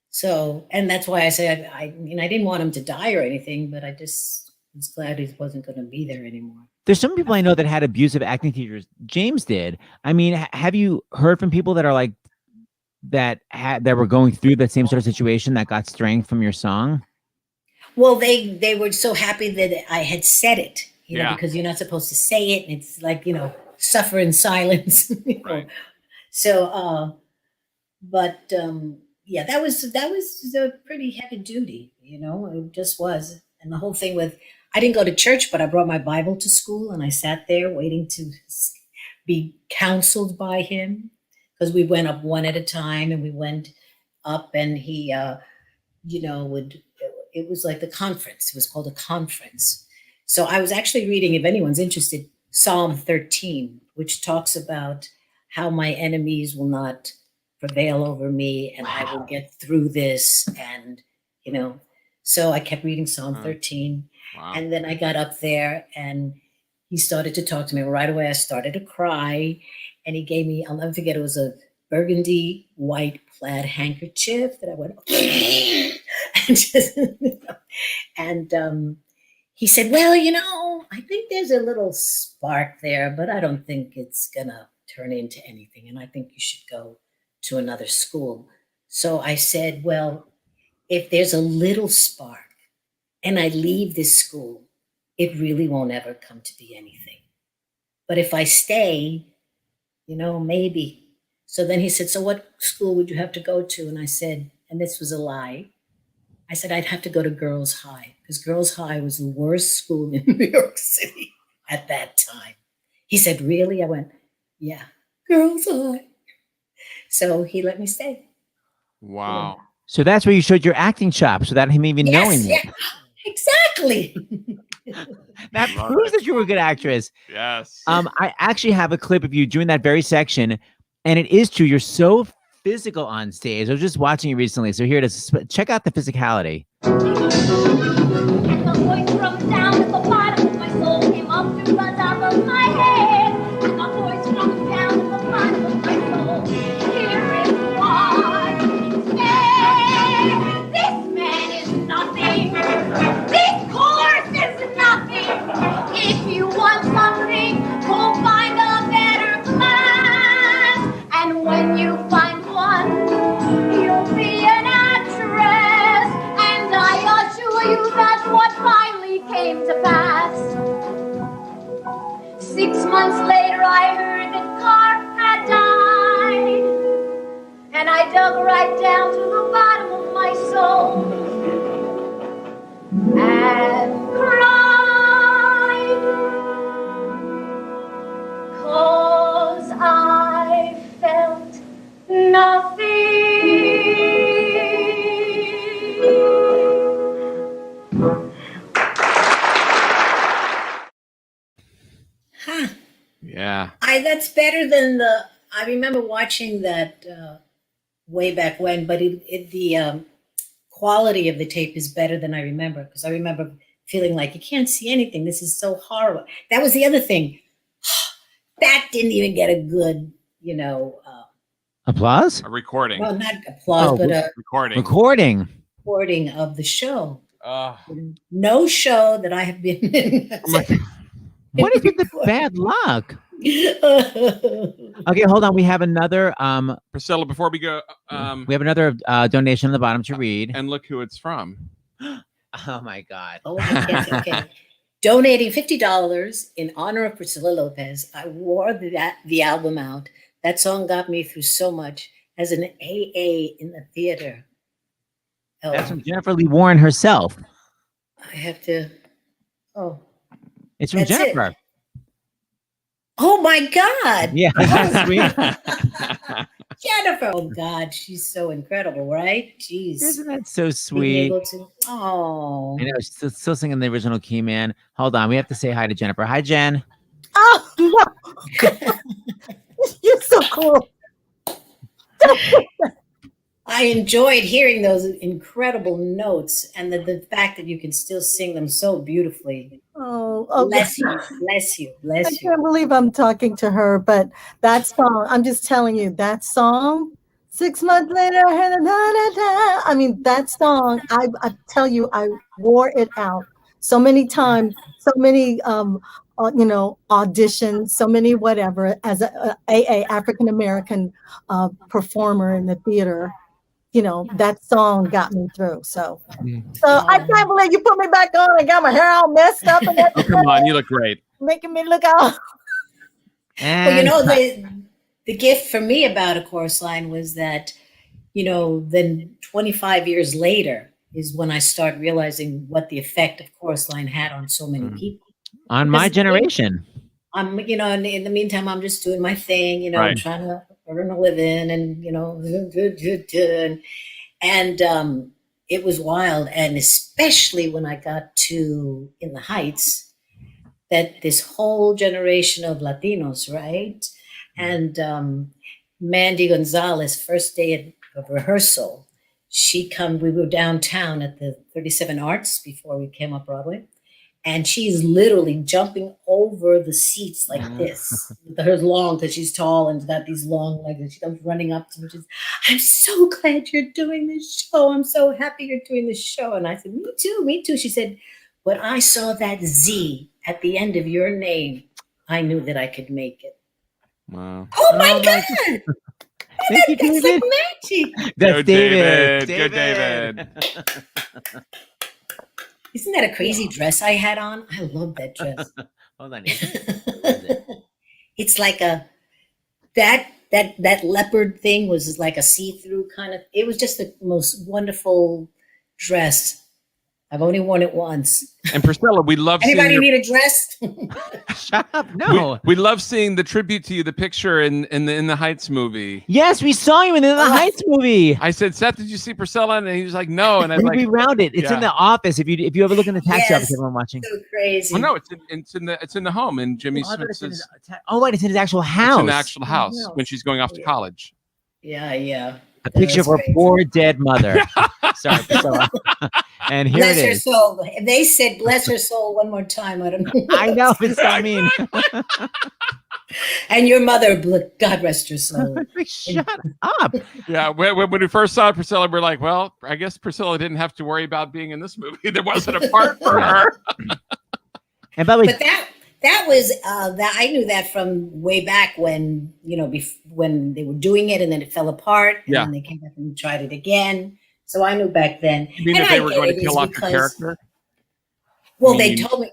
So, and that's why I say I didn't want him to die or anything, but I just was glad he wasn't going to be there anymore. There's some people I know that had abusive acting teachers. James did. I mean, have you heard from people that are like that were going through that same sort of situation that got strength from your song? Well, they were so happy that I had said it, because you're not supposed to say it, and it's like suffer in silence. Right. So, yeah, that was a pretty heavy duty. It just was, and the whole thing with. I didn't go to church, but I brought my Bible to school, and I sat there waiting to be counseled by him, because we went up one at a time, and we went up, and he, it was like the conference. It was called a conference. So I was actually reading, if anyone's interested, Psalm 13, which talks about how my enemies will not prevail over me, and I will get through this, and, so I kept reading Psalm 13. Wow. And then I got up there and he started to talk to me. Right away, I started to cry, and he gave me, I'll never forget, it was a burgundy white plaid handkerchief that I went, and he said, well, I think there's a little spark there, but I don't think it's going to turn into anything. And I think you should go to another school. So I said, well, if there's a little spark, and I leave this school, it really won't ever come to be anything. But if I stay, maybe. So then he said, so what school would you have to go to? And I said, and this was a lie, I said, I'd have to go to Girls High, because Girls High was the worst school in New York City at that time. He said, really? I went, yeah, Girls High. So he let me stay. Wow. So that's where you showed your acting chops without him even knowing it. Exactly. That proves that you were a good actress. Yes. I actually have a clip of you doing that very section, and it is true. You're so physical on stage. I was just watching you recently, so here it is. Check out the physicality. And the voice from down at the bottom of my soul came up through the top of my head. And the voice from down at the bottom of my soul, here is what it said. This man is nothing. This course is nothing. If you want something, go find a better class. And when you find one, you'll be an actress. And I assure you that's what finally came to pass. 6 months later, I heard that Carr had died. And I dug right down to the bottom of my soul and cried, 'cause I felt nothing. Huh. Yeah. That's better than the. I remember watching that way back when, but the quality of the tape is better than I remember, because I remember feeling like you can't see anything. This is so horrible. That was the other thing. That didn't even get a good, applause. A recording. Well, not applause, but a recording of the show. No show that I have been in. What is with the bad luck? Okay, hold on. We have another Priscilla, before we go, we have another donation on the bottom to read. And look who it's from. Oh my God. Oh, yes, okay. Donating $50 in honor of Priscilla Lopez. I wore the album out. That song got me through so much as an AA in the theater. Oh, That's from Jennifer Lee Warren herself. I have to. Oh. It's from That's Jennifer. it. Oh my God. Yeah. Jennifer. Oh God, she's so incredible, right? Jeez. Isn't that so Being sweet? able to, oh. I know, she's still singing the original key, man. Hold on. We have to say hi to Jennifer. Hi, Jen. Oh, no. You're so cool. I enjoyed hearing those incredible notes, and the fact that you can still sing them so beautifully. Oh, bless you, bless you, bless I you. can't believe I'm talking to her, but that song, I'm just telling you, that song, 6 months later, I heard I mean, that song, I tell you, I wore it out so many times, so many, auditions, so many whatever, as a African-American performer in the theater. That song got me through. So I can't believe you put me back on. I got my hair all messed up and everything. Oh, come on, you look great. Making me look out. Well, the gift for me about A Chorus Line was that, then 25 years later is when I start realizing what the effect of Chorus Line had on so many people. On my generation. I'm, in the meantime, I'm just doing my thing, Right. trying to earn a living and, and it was wild. And especially when I got to In the Heights, that this whole generation of Latinos, right? And Mandy Gonzalez, first day of rehearsal, we were downtown at the 37 Arts before we came up Broadway. And she's literally jumping over the seats like this. Her long, because she's tall and got these long legs. And she comes running up to me. She's, I'm so glad you're doing this show. I'm so happy you're doing this show. And I said, me too, me too. She said, when I saw that Z at the end of your name, I knew that I could make it. Wow. Oh my God. Thank you, That's David. like magic. That's Go, David. Go, David. Isn't that a crazy dress I had on? I love that dress. Hold on. It's like that leopard thing was like a see-through kind of. It was just the most wonderful dress. I've only worn it once. And Priscilla, we love Anybody seeing need a dress? Shut up. No. We love seeing the tribute to you, the picture in the Heights movie. Yes, we saw you in the Heights movie. I said, Seth, did you see Priscilla? And he was like, no. And I was like, we round it. It's in the office. If you ever look in the tax Yes. office, everyone watching. So crazy. Well, no, it's in the home in Jimmy Oh, I thought it's in Smith's. his- oh, wait, it's in his actual house. It's in the actual house when she's going off to college. Yeah. A picture of her poor dead mother. Sorry, Priscilla. And here Bless it her is. soul. If they said bless her soul one more time, I don't know. I know, it's so mean. And your mother, God rest her soul. Shut up. Yeah, when we first saw Priscilla, we're like, well, I guess Priscilla didn't have to worry about being in this movie. There wasn't a part for her. And by the way, But that was that I knew that from way back when, when they were doing it and then it fell apart and then they came back and tried it again. So I knew back then. You mean And that they I were get going it to is kill off because- your character? Well, they told me,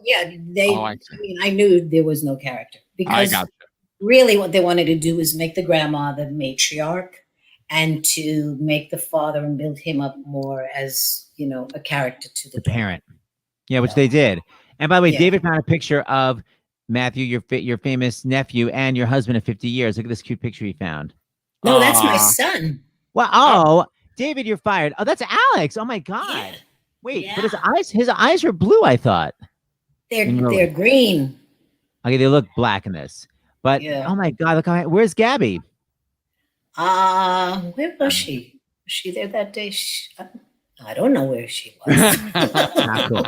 I knew there was no character because really what they wanted to do was make the grandma the matriarch and to make the father and build him up more as, a character to the parent. Yeah, which they did. And by the way, David found a picture of Matthew, your famous nephew, and your husband of 50 years. Look at this cute picture he found. No, that's my son. Wow. Oh, David, you're fired. Oh, that's Alex. Oh my God. Wait, but his eyes are blue, I thought. They're green. Okay, they look black in this. But oh my God, look where's Gabby? Where was she? Was she there that day? I don't know where she was. Not cool.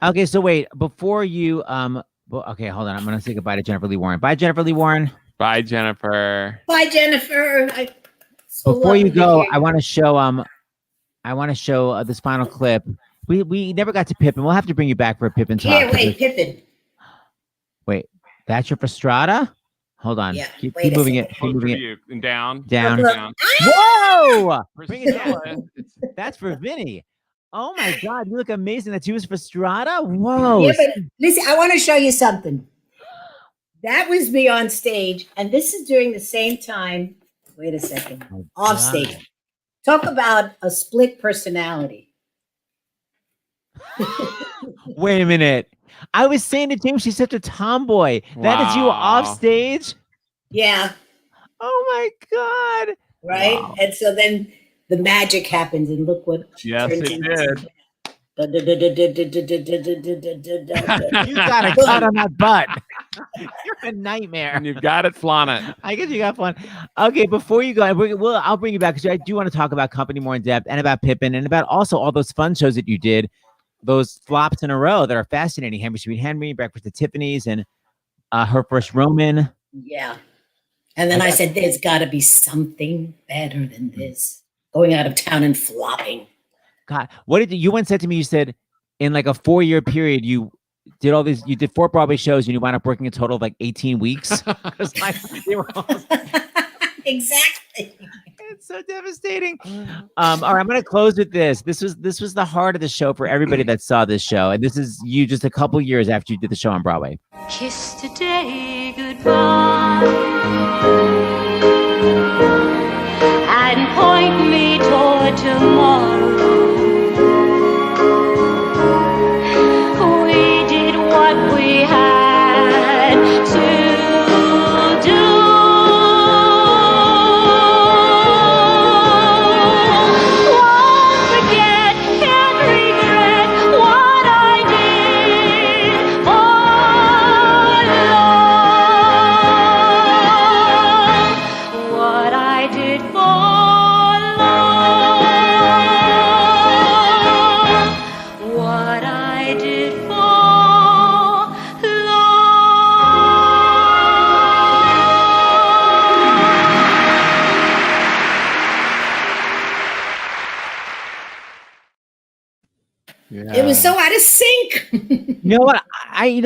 Okay, so wait, before you okay, hold on. I'm gonna say goodbye to Jennifer Lee Warren. Bye, Jennifer Lee Warren. Bye, Jennifer. Bye, Jennifer. Before you go, I want to show this final clip. We never got to Pippin. We'll have to bring you back for a Pippin talk. Here, wait, Pippin. Wait, that's your Frustrata? Hold on. Yeah, Keep moving it. Keep moving it. And down. Down. Down. Whoa! Bring it down. That's for Vinny. Oh my God, you look amazing. That's you as Frustrata? Whoa. Yeah, but listen, I want to show you something. That was me on stage, and this is during the same time. Wait a second. Off stage. Talk about a split personality. Wait a minute. I was saying to James, she's such a tomboy. That is you off stage? Yeah. Oh my God. Right? Wow. And so then the magic happens, and look what Yes, turns it into. did. You got a cut on that butt. You're a nightmare. And you've got it, flaunt it. I guess you got fun. Okay, before you go, I'll bring you back because I do want to talk about Company more in depth and about Pippin and about also all those fun shows that you did, those flops in a row that are fascinating. Henry Sweet Henry, Breakfast at Tiffany's, and Her First Roman. Yeah. And then I said, there's got to be something better than this. Going out of town and flopping. God, what did you once said to me? You said in like a 4-year period, you did all these. You did 4 Broadway shows, and you wound up working a total of like 18 weeks. They were all... Exactly. It's so devastating. All right, I'm going to close with this. This was the heart of the show for everybody that saw this show, and this is you just a couple years after you did the show on Broadway. Kiss today goodbye and point me toward tomorrow. We did what we had to do. Won't forget, can't regret what I did for love. What I did for love. What I did for love. It was so out of sync. You know what?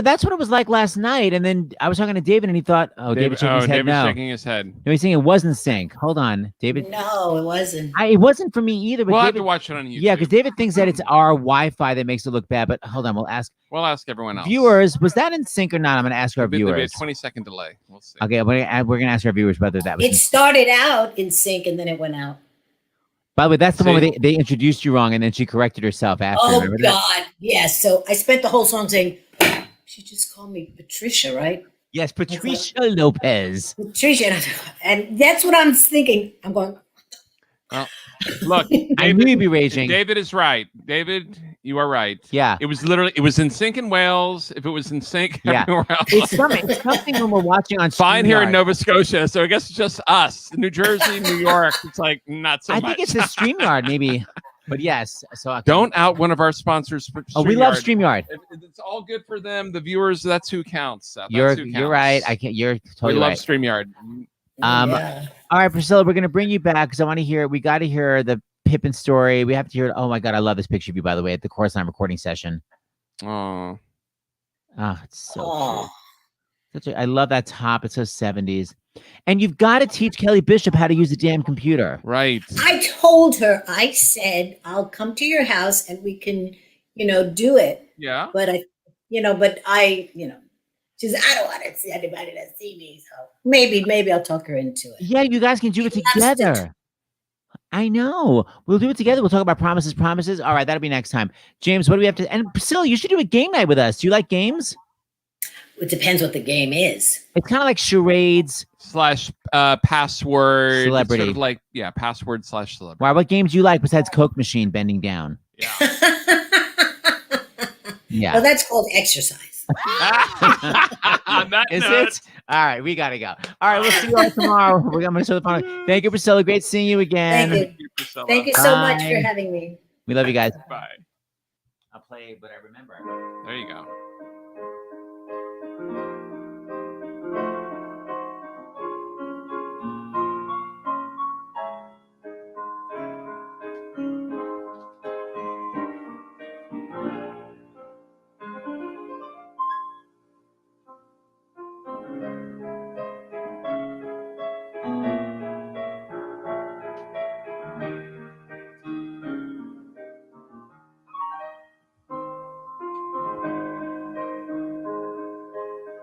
That's what it was like last night. And then I was talking to David, and he thought, David shaking his head. David's No, shaking his head. no, he's saying it wasn't sync. Hold on, David. No, it wasn't. It wasn't for me either. But We'll have David, to watch it on YouTube. yeah, because David thinks that it's our Wi-Fi that makes it look bad. But hold on, we'll ask everyone else. viewers, was that in sync or not? I'm going to ask our There'll be a viewers. 20-second delay. We'll see. Okay, we're going to ask our viewers whether that was. It started out in sync and then it went out. By the way, that's the one where they introduced you wrong, and then she corrected herself after. Oh, Remember God. that? Yes. So I spent the whole song saying, she just called me Patricia, right? Yes, Patricia Lopez. Patricia. And that's what I'm thinking. I'm going, Well, look, I knew you'd be raging. David is right. David You are right. Yeah. It was in sync in Wales. If it was in sync everywhere else. It's something when we're watching on Fine here in StreamYard. Nova Scotia. So I guess it's just us. New Jersey, New York. It's like not so much. I think it's the StreamYard maybe. But yes. So don't out one of our sponsors. For oh, we love StreamYard. It's all good for them. The viewers, that's who counts. Seth. You're who counts. you're right. I can't. You're totally we love right. StreamYard. All right, Priscilla, we're gonna bring you back because I want to hear. We got to hear the Pippin story. We have to hear it. Oh my God, I love this picture of you, by the way, at the Chorus Line recording session. Oh, it's so cute. I love that top. It's so 70s. And you've got to teach Kelly Bishop how to use the damn computer. Right. I told her, I said, I'll come to your house and we can, do it. Yeah. But I, she's, I don't want to see anybody to see me. So maybe I'll talk her into it. Yeah, you guys can do it together. I know. We'll do it together. We'll talk about promises. All right, that'll be next time. James, what do we have to? And Priscilla, you should do a game night with us. Do you like games? It depends what the game is. It's kind of like charades / password celebrity. Sort of like password / celebrity. Wow, what games do you like besides Coke Machine bending down? Yeah. Yeah. Well, that's called exercise. Is it? All right, we gotta go. All right, we'll see you all tomorrow. We're gonna show the fun. Thank you, Priscilla. Great seeing you again. Thank you. Thank you so much for having me. We love you guys. Bye. I'll play what I remember. There you go.